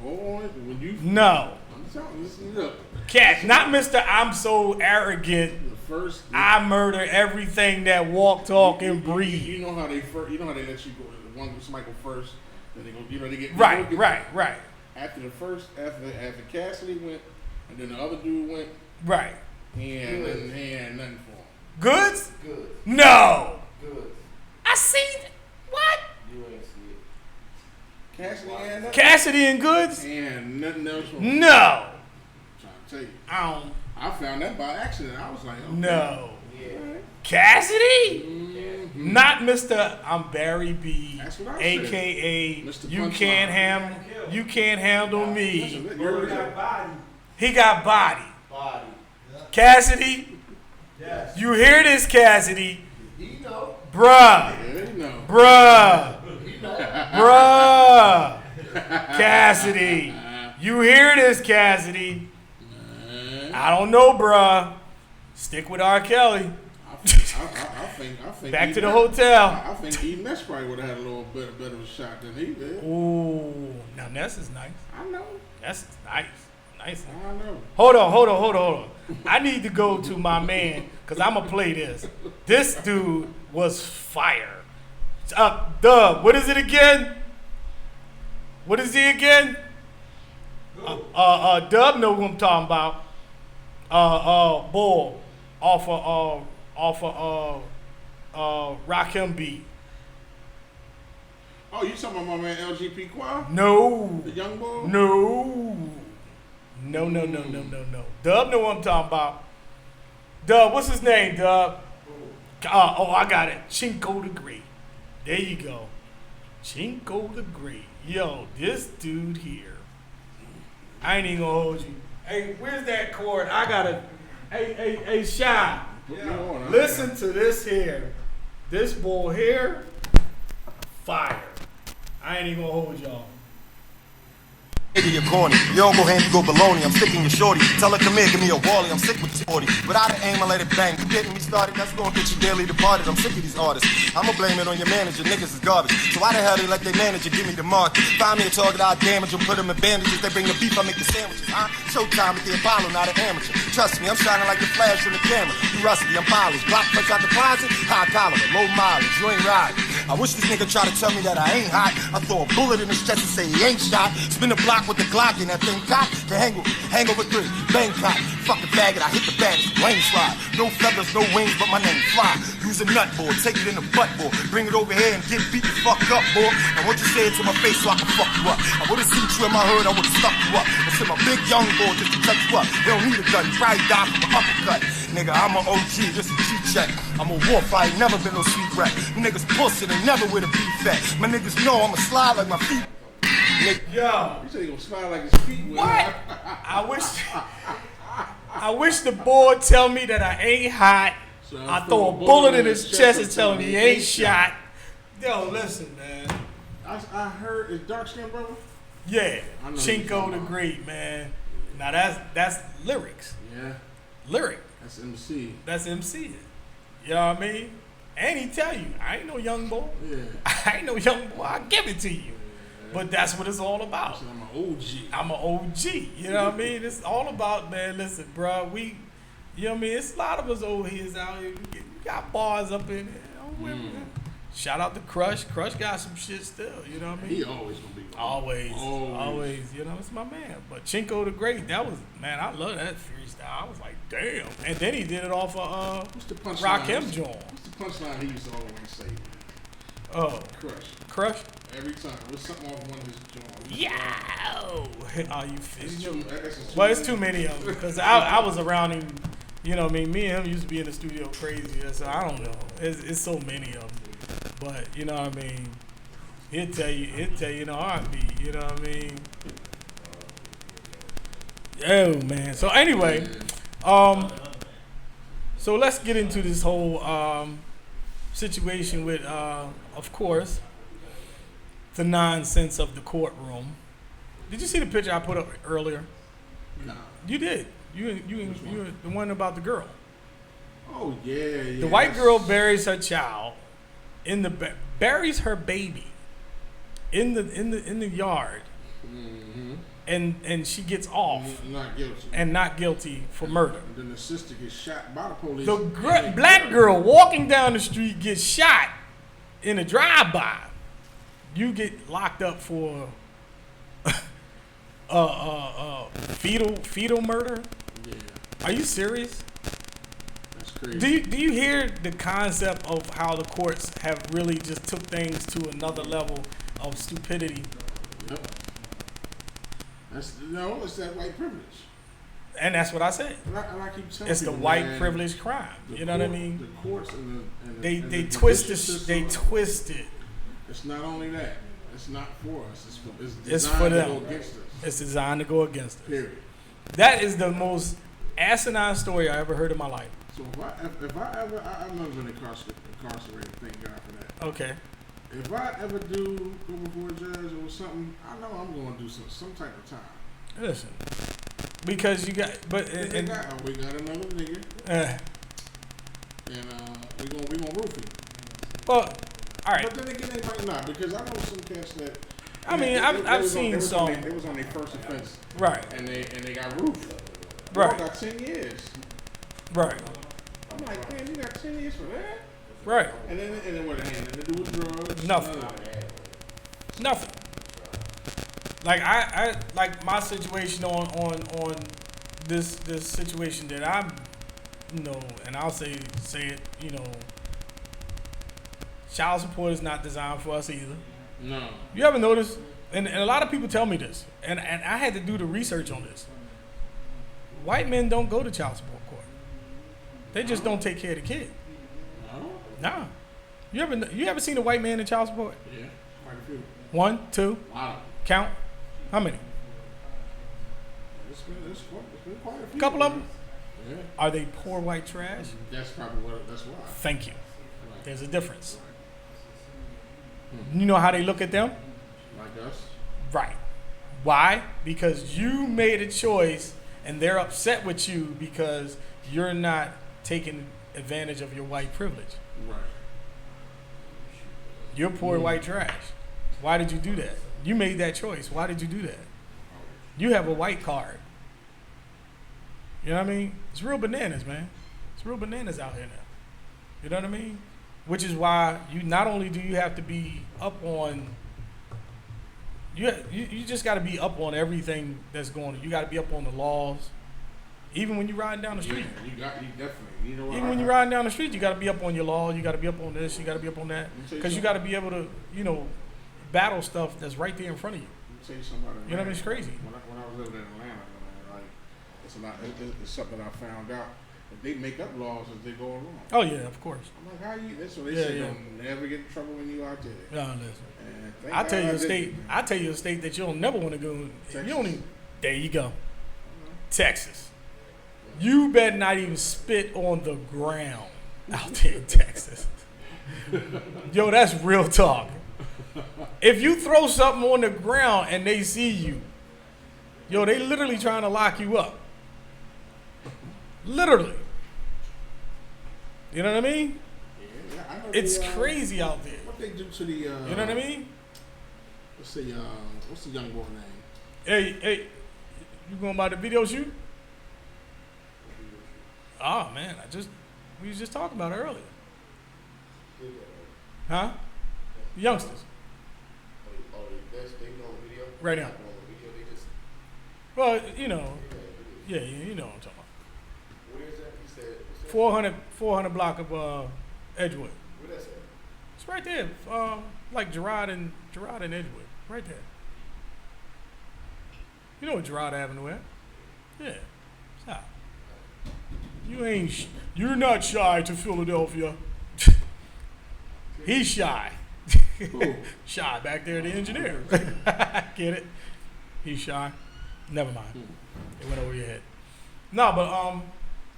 Go on. When you. No. I'm telling you, listen up. Not Mr. I'm so arrogant. I murder everything that walk, talk, and breathe. You know how they let you go. One somebody go first, then they go. You know they get right. After the first, after Cassidy went, and then the other dude went. Right. He had nothing for him. Goods? Good. No. Good. I seen it. What? You ain't see it. Cassidy and nothing. Cassidy and Goods? And nothing else for him. No. I'm trying to tell you. I found that by accident. I was like, okay. No. Yeah. Cassidy? Mm-hmm. Not Mr. I'm Barry B, That's what I aka Mr. you Punchline. can't handle me. He got body. Body. Cassidy, Yes. you hear this, Cassidy? He know. Bruh. Yeah, you know. Bruh. Cassidy, you hear this, Cassidy? I don't know, bruh. Stick with R. Kelly. I think Back to even the hotel. I think even Ness probably would have had a little bit better of a shot than he did. Ooh, now Ness is nice. I know. Ness is nice. Nice. I know. Hold on. I need to go to my man because I'm going to play this. This dude was fire. What is it again? What is he again? Dub know who I'm talking about. Bull off of Rakim beat. Oh, you talking about my man LGP Qua? No. The young boy? No. Dub know what I'm talking about. Dub, what's his name, Dub? I got it. Chinko the Great. There you go. Chinko the Great. Yo, this dude here. I ain't even gonna hold you. Hey, where's that chord? I gotta. Hey, Shy. Yeah. Listen to this here. This boy here. Fire. I ain't even gonna hold y'all. Maybe you're corny. You don't go hand, you go baloney. I'm sticking your shorty. Tell her, come here, give me a wally. I'm sick with 40. Without an aim, I let it bang. You getting me started, that's gonna get you daily departed. I'm sick of these artists. I'ma blame it on your manager. Niggas is garbage. So why the hell they let their manager give me the market? Find me a target, I'll damage them, put them in bandages. They bring the beef, I make the sandwiches. Showtime at the Apollo, not an amateur. Trust me, I'm shining like the flash in the camera. You rusty, I'm polished. Block punch out the closet, high collar, low mileage. You ain't riding. I wish this nigga tried to tell me that I ain't hot. I throw a bullet in his chest and say he ain't shot. Spin the block with the Glock and that thing cock. Can hang over 3, Bangkok. Fuck a faggot, I hit the baddest. Wayne slide. No feathers, no wings, but my name fly. Use a nut board, take it in the butt board. Bring it over here and get beat the fuck up, boy. And what you say it to my face so I can fuck you up. I would've seen you in my hood, I would've stuck you up. I said my big young boy just to touch you up. They don't need a gun, you probably die from an uppercut. Nigga, I'm an OG, this is G-check. I'm a wolf, I ain't never been no sweet rat. You niggas pussy, they never with a beef at. My niggas know I'ma slide like my feet. Yo. You said he gonna slide like his feet. What? I wish the boy tell me that I ain't hot. So I throw a bullet in his chest and tell him he ain't shot. Yo, listen, man. I heard, is dark skin brother? Yeah. Chinko the Great, man. Now that's lyrics. Yeah. Lyric. That's MC. That's MC. You know what I mean? And he tell you, I ain't no young boy. Yeah. I ain't no young boy. I'll give it to you. Yeah. But that's what it's all about. I'm an OG. I'm an OG. You know what I mean? It's all about, man, listen, bro, you know what I mean? It's a lot of us old heads out here. We got bars up in there. Shout out to Crush. Crush got some shit still. You know what I mean? He always gonna be. Always. You know, it's my man. But Chinko the Great, that was, man, I love that freestyle. I was like, damn. And then he did it off of Rakim joint. What's the punchline he used to always say? Oh. Crush? Every time. It was something off one of his joints. Yeah. Oh, you fit. Well, it's too many of them. Because I was around him. You know what I mean? Me and him used to be in the studio crazy. So I don't know. It's so many of them. But, you know what I mean? He'll tell you in the heartbeat. You know what I mean? Oh, man. So, anyway. So, let's get into this whole situation with, of course, the nonsense of the courtroom. Did you see the picture I put up earlier? No. You did. You the one about the girl. Oh yeah. The white girl buries her child buries her baby in the yard, and she gets off. Not guilty for murder. And then the sister gets shot by the police. The black girl walking down the street gets shot in a drive-by. You get locked up for fetal murder. Yeah. Are you serious? That's crazy. Do you hear the concept of how the courts have really just took things to another level of stupidity? Yep. It's that white privilege. And that's what I said. And I keep telling it's the white privilege crime. You know what I mean? The courts and they twist it. It's not only that. It's not for us. It's for them. To go against us. It's designed to go against us. Period. That is the most asinine story I ever heard in my life. So if I ever, I've never been incarcerated. Thank God for that. Okay. If I ever do go before a judge or something, I know I'm going to do some type of time. Listen, because you got, but we got another nigga, and we gonna roof him. Well, all right. But then again, they might not, because I know some cats that. I mean, I've seen some. It was on their first offense, right? And they got roofed. Right. Got 10 years. Right. I'm like, man, you got 10 years for that? Right. And then what? It had nothing to do with drugs. Nothing. Like I like my situation on this situation that I'm, and I'll say it, child support is not designed for us either. No. You ever notice? And a lot of people tell me this, and I had to do the research on this. White men don't go to child support court. They just don't take care of the kid. No. Nah. You ever seen a white man in child support? Yeah, quite a few. 1, 2. Wow. Count. How many? It's been quite a few. Couple of them. Yeah. Are they poor white trash? That's probably that's why. Thank you. There's a difference. You know how they look at them? Like us. Right. Why? Because you made a choice and they're upset with you because you're not taking advantage of your white privilege. Right. You're poor white trash. Why did you do that? You made that choice. Why did you do that? You have a white card. You know what I mean? It's real bananas, man. It's real bananas out here now. You know what I mean? Which is why you not only do you have to be up on, you just got to be up on everything that's going on. You got to be up on the laws. Even when you're riding down the street. Yeah, you definitely. You know what? Even when you're riding down the street, you got to be up on your law. You got to be up on this. You got to be up on that. Because you got to be able to, battle stuff that's right there in front of you. Tell you something about Atlanta. You know what I mean? It's crazy. When I was living in Atlanta, man, like it's a lot. It's something I found out. That they make up laws as they go along. Oh yeah, of course. I'm like, how you? That's what they say. Don't never get in trouble when you out there. No, listen. I tell you a state that you'll never want to go. Texas. You don't even. There you go. Texas. You better not even spit on the ground out there in Texas. Yo, that's real talk. If you throw something on the ground and they see you, yo, they literally trying to lock you up. Literally. You know what I mean? Yeah, I know it's crazy out there. What they do to the? You know what I mean? What's the young boy name? Hey, you going by the video shoot? Oh man, we was just talking about it earlier. Huh? The youngsters. Right now. Well, you know what I'm talking about. Where is that? You said 400 block of Edgewood. Where that's at? It's right there, like Girard and Edgewood, right there. You know what Girard Avenue is? Yeah. Stop. You're not shy to Philadelphia. He's shy. Shy back there, the engineer. Get it? He's shy. Never mind. It went over your head. No, but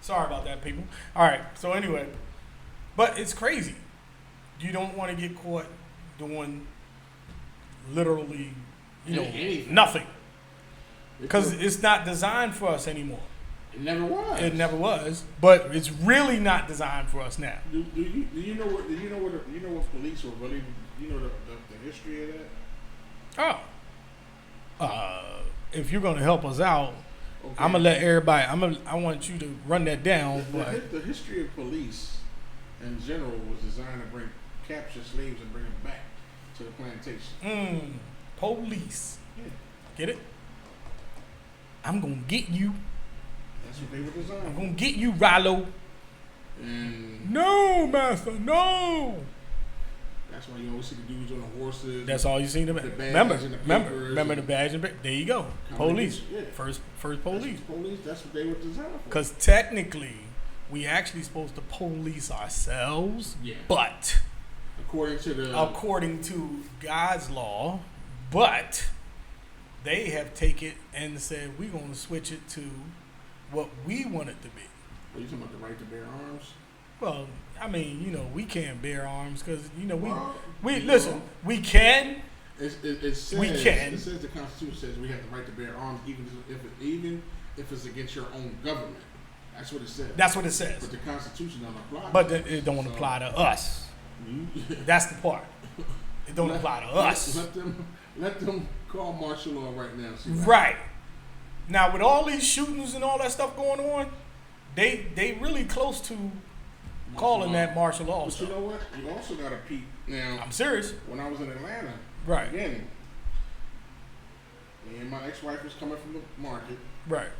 sorry about that, people. All right. So anyway, but it's crazy. You don't want to get caught doing literally, nothing, because it's not designed for us anymore. It never was. It never was, but it's really not designed for us now. Do you know what police were really? You know the history of that? If you're gonna help us out, okay. I'm gonna let everybody. I want you to run that down. The history of police in general was designed to capture slaves and bring them back to the plantation. Police. Yeah. Get it? I'm gonna get you. That's what they were designed. I'm gonna get you, Rollo. No, master, no. That's why you always see the dudes on the horses. That's all you see them. Remember the badge and there you go. Police. Yeah. First police. Police. That's what they were designed for. Because technically, we actually supposed to police ourselves. Yeah. But according to God's law, but they have taken it and said we're going to switch it to what we want it to be. Are you talking about the right to bear arms? Well, I mean, we can't bear arms because, we listen, we can. It says, we can. It says the Constitution says we have the right to bear arms even if it's against your own government. That's what it says. That's what it says. But the Constitution don't apply. But it don't apply to us. That's the part. It don't apply to us. Let them call martial law right now. Right. Now, with all these shootings and all that stuff going on, they really close to calling that martial law. But you know what? You also got to peep. Now, I'm serious. When I was in Atlanta, right? Again, Me and my ex-wife was coming from the market. Right.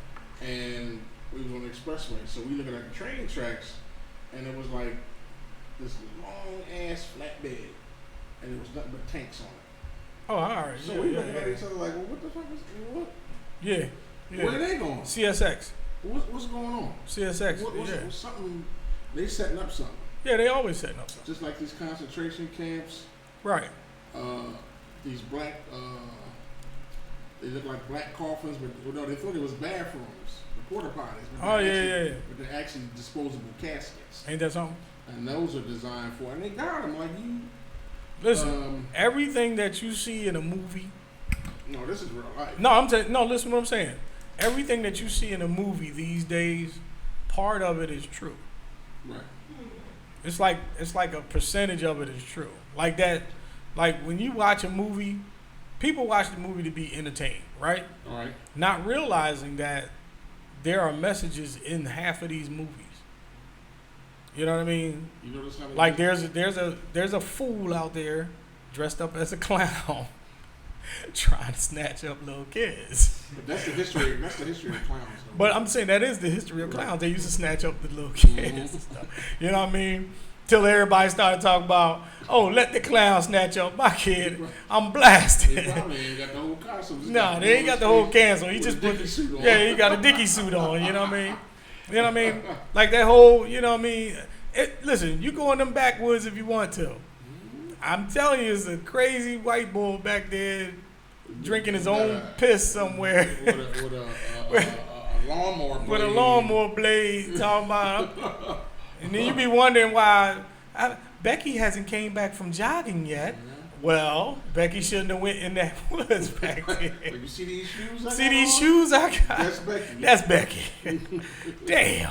And we was on the expressway. So we looking at the train tracks, and it was like this long-ass flatbed. And it was nothing but tanks on it. Oh, all right. So we looking at each other like, well, what the fuck is what? Yeah. Where are they going? CSX. What's going on? CSX. What's something? They setting up something. Yeah, they always setting up something. Just like these concentration camps. Right. These black. They look like black coffins, but no, they thought it was bathrooms, the porta potties. Oh yeah. But they're actually disposable caskets. Ain't that something? And those are designed for, and they got them like you. Listen, everything that you see in a movie. No, this is real life. No, listen to what I'm saying. Everything that you see in a movie these days, part of it is true. Right. It's like a percentage of it is true. Like that, like when you watch a movie, people watch the movie to be entertained, right? All right. Not realizing that there are messages in half of these movies. You know what I mean? You notice how like there's a fool out there dressed up as a clown trying to snatch up little kids. But that's the history. That's the history of clowns. Though. But I'm saying that is the history of clowns. They used to snatch up the little kids and stuff. You know what I mean? Till everybody started talking about, oh, let the clown snatch up my kid. I'm blasted. They probably ain't got the whole costume. No, they ain't got the whole cancel. He just put he got a Dickie suit on. You know what I mean? You know what I mean? Like that whole, you know what I mean? Listen, you go in them backwoods if you want to. I'm telling you, it's a crazy white boy back there drinking his own piss somewhere. With a lawnmower blade. With a lawnmower blade, talking about. And then you be wondering why Becky hasn't came back from jogging yet. Well, Becky shouldn't have went in that woods back there. You see these shoes? I got? That's Becky. That's Becky. Damn.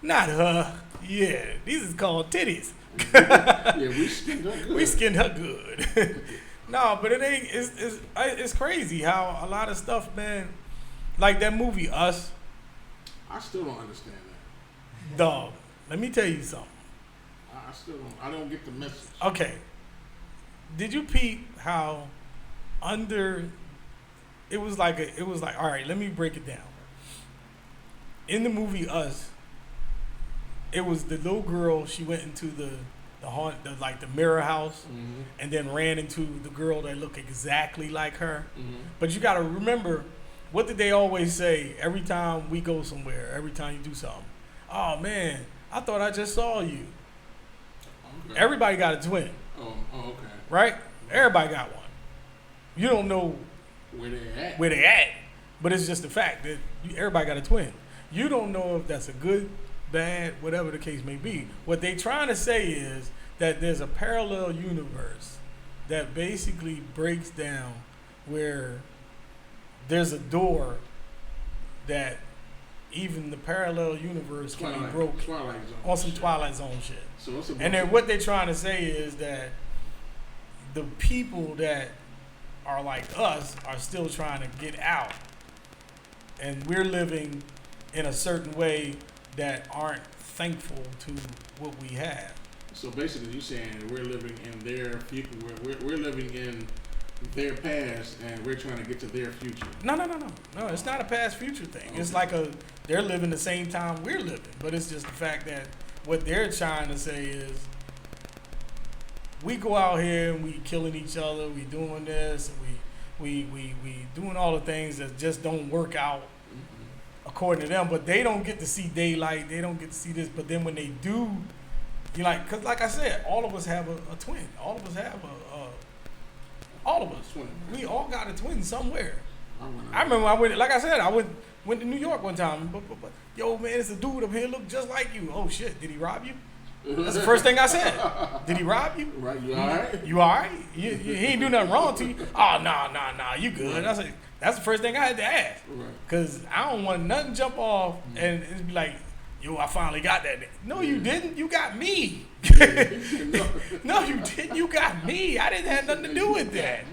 Not her. Yeah, these is called titties. Yeah, we skinned her good. We skinned her good. No, but it ain't. It's crazy how a lot of stuff, man. Like that movie Us. I still don't understand that. Dog, let me tell you something. I still don't. I don't get the message. Okay. Did you peep how it was like all right, let me break it down. In the movie Us, it was the little girl, she went into the mirror house, and then ran into the girl that looked exactly like her. But you got to remember, what did they always say every time we go somewhere, every time you do something? Oh man, I thought I just saw you. Okay. Everybody got a twin. Oh, okay. Right? Everybody got one. You don't know where they at, but it's just the fact that everybody got a twin. You don't know if that's a good, bad, whatever the case may be. What they trying to say is that there's a parallel universe that basically breaks down where there's a door that even the parallel universe can be broken on some Twilight Zone shit. And then what they're trying to say is that the people that are like us are still trying to get out, and we're living in a certain way that aren't thankful to what we have. So basically, you're saying we're living in their future. We're living in their past, and we're trying to get to their future. No. It's not a past future thing. Okay. It's like they're living the same time we're living, but it's just the fact that what they're trying to say is we go out here and we killing each other, we doing this, and we doing all the things that just don't work out. According to them, but they don't get to see daylight. They don't get to see this. But then when they do, you like, cause like I said, all of us have a twin. All of us have all of us. We all got a twin somewhere. I remember I went to New York one time. But yo, man, it's a dude up here look just like you. Oh shit, did he rob you? That's the first thing I said. Did he rob you? Right, you all right? You all right? He ain't do nothing wrong to you. Oh, nah, you good. I said, that's the first thing I had to ask. Because I don't want nothing to jump off and it'd be like, yo, I finally got that. No, you didn't. You got me. No, you didn't. You got me. I didn't have nothing to do with that.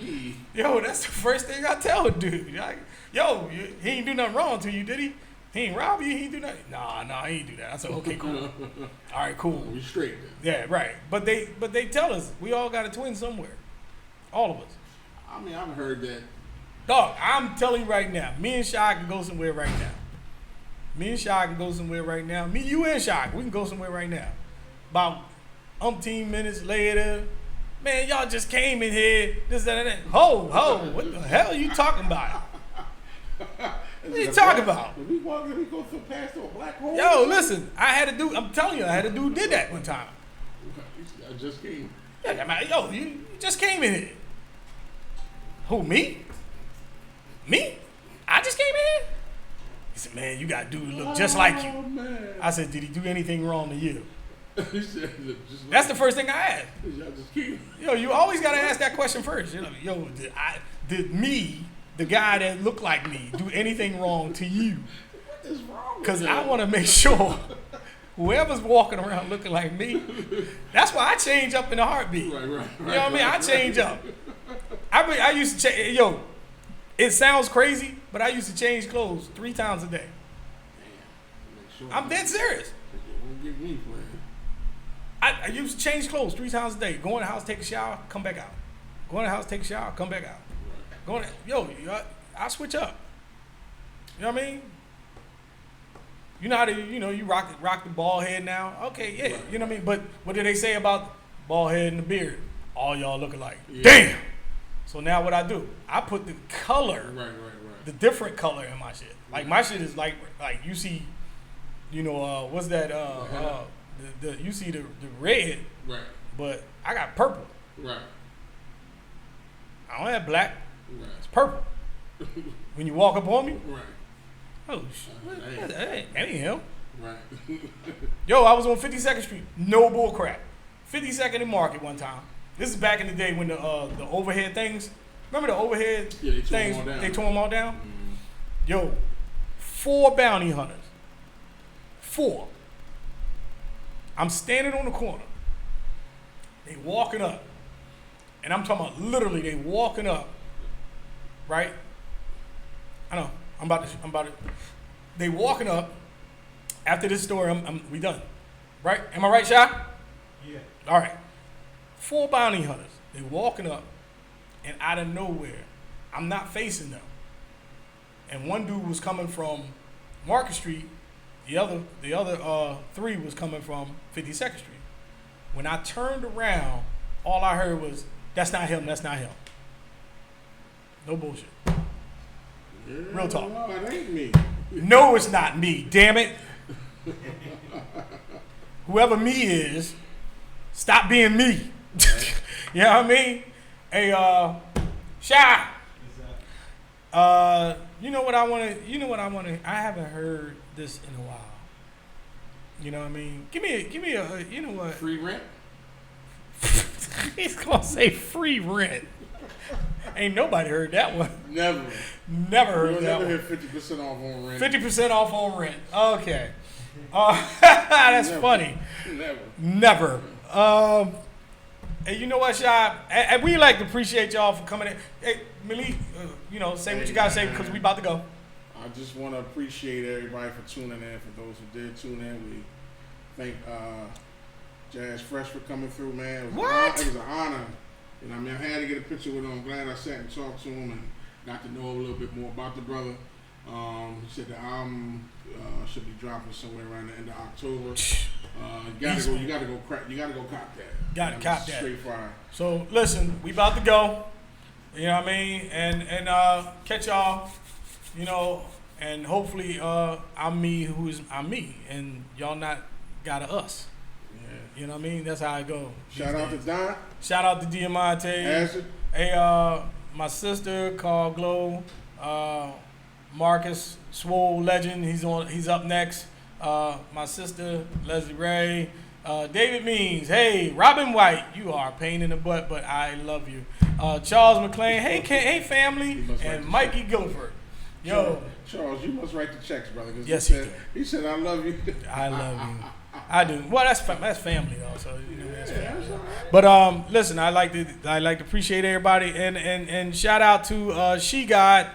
Yo, that's the first thing I tell a dude. Like, yo, he ain't do nothing wrong to you, did he? He ain't rob you. He ain't do nothing. Nah, he ain't do that. I said, okay, cool. All right, cool. We straight then. Yeah, right. But they tell us we all got a twin somewhere. All of us. I mean, I've heard that Dog, I'm telling you right now, me and Shy can go somewhere right now. Me, you and Shy, we can go somewhere right now. About umpteen minutes later, man, y'all just came in here, this, that, and that. Ho, what the hell are you talking about? What are you talking about? Did we go through past a black hole? Yo, listen, I'm telling you, I had a dude did that one time. I just came. Yeah, yo, you just came in here. Who, me? Me? I just came in here? He said, man, you got dude look just like you. Man. I said, did he do anything wrong to you? He said, that's the first thing I asked. Y'all just came. Yo, you always got to ask that question first. You know, yo, did me, the guy that looked like me, do anything wrong to you? What is wrong with Because I want to make sure whoever's walking around looking like me, that's why I change up in a heartbeat. Right, you know what I mean? I change up. I used to change. Yo, it sounds crazy, but I used to change clothes 3 times a day. Sure I'm dead serious. Won't give me plan. I used to change clothes 3 times a day. Go in the house, take a shower, come back out. Go in the house, take a shower, come back out. I switch up. You know what I mean? You know how to, you rock the bald head now. Okay, yeah, you know what I mean. But what do they say about bald head and the beard? All y'all look alike. Yeah. Damn. So now what I do? I put the color, the different color in my shit. Like my shit is like you see, what's that? You see the red, right? But I got purple, right? I don't have black, right? It's purple. When you walk up on me, right? Oh shit, that ain't him. Right. Yo, I was on 52nd Street, no bull crap. 52nd and Market one time. This is back in the day when the overhead things. Remember the overhead things? They tore them all down. Mm-hmm. Yo, 4 bounty hunters. 4. I'm standing on the corner. They walking up. And I'm talking about literally they walking up. Right? I know. I'm about to. They walking up. After this story, we done. Right? Am I right, Shy? Yeah. All right. 4 bounty hunters. They walking up. And out of nowhere, I'm not facing them. And one dude was coming from Market Street. The other 3 was coming from 52nd Street. When I turned around, all I heard was, "That's not him. That's not him." No bullshit. Yeah, Real talk. No, it ain't me. No, it's not me. Damn it. Whoever me is, stop being me. You know what I mean? Hey, Shy. You know what I want to. I haven't heard this in a while. You know what I mean? Give me a. You know what? Free rent. He's gonna say free rent. Ain't nobody heard that one. Never heard that one. Never heard 50% off on rent. 50% off on rent. Okay. That's funny. Never. And you know what, Shy? And we like to appreciate y'all for coming in. Hey, Malik, say what you gotta say because we about to go. I just want to appreciate everybody for tuning in. For those who did tune in, we thank Jazz Fresh for coming through, man. It was an honor. And I mean, I had to get a picture with him. I'm glad I sat and talked to him and got to know a little bit more about the brother. He said the album should be dropping somewhere around the end of October. You gotta go cop that. Gotta cop that. Straight fire. So listen, we about to go. You know what I mean? And catch y'all. And hopefully I'm me I'm me, and y'all not got a us. Yeah. You know what I mean? That's how I go. Shout out to Don. Shout out to Diamante. Acid. Hey, my sister called Glow. Marcus SwoLegend. He's up next. My sister Leslie Ray. David Means. Hey, Robin White. You are a pain in the butt, but I love you. Charles McClain. Hey, family. And Mikey Guilford. Yo, Charles, you must write the checks, brother. Yes, he said, "I love you." I love you. I do. Well, that's family, though. So that's family. But listen, I like to appreciate everybody, and shout out to She God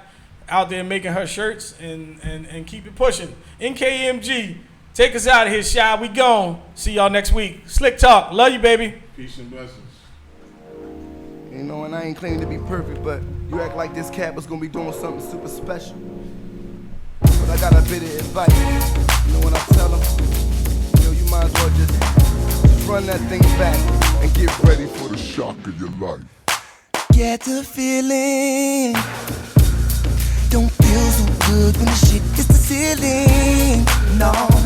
out there making her shirts and keep it pushing. NKEMG, take us out of here, Shy. We gone. See y'all next week. Slick talk. Love you, baby. Peace and blessings. You know, and I ain't claiming to be perfect, but you act like this cat was gonna be doing something super special. But I got a bit of advice. You know what I tell him? Yo, you might as well just run that thing back and get ready for the shock of your life. Get the feeling. Don't feel so good when the shit hits the ceiling. No.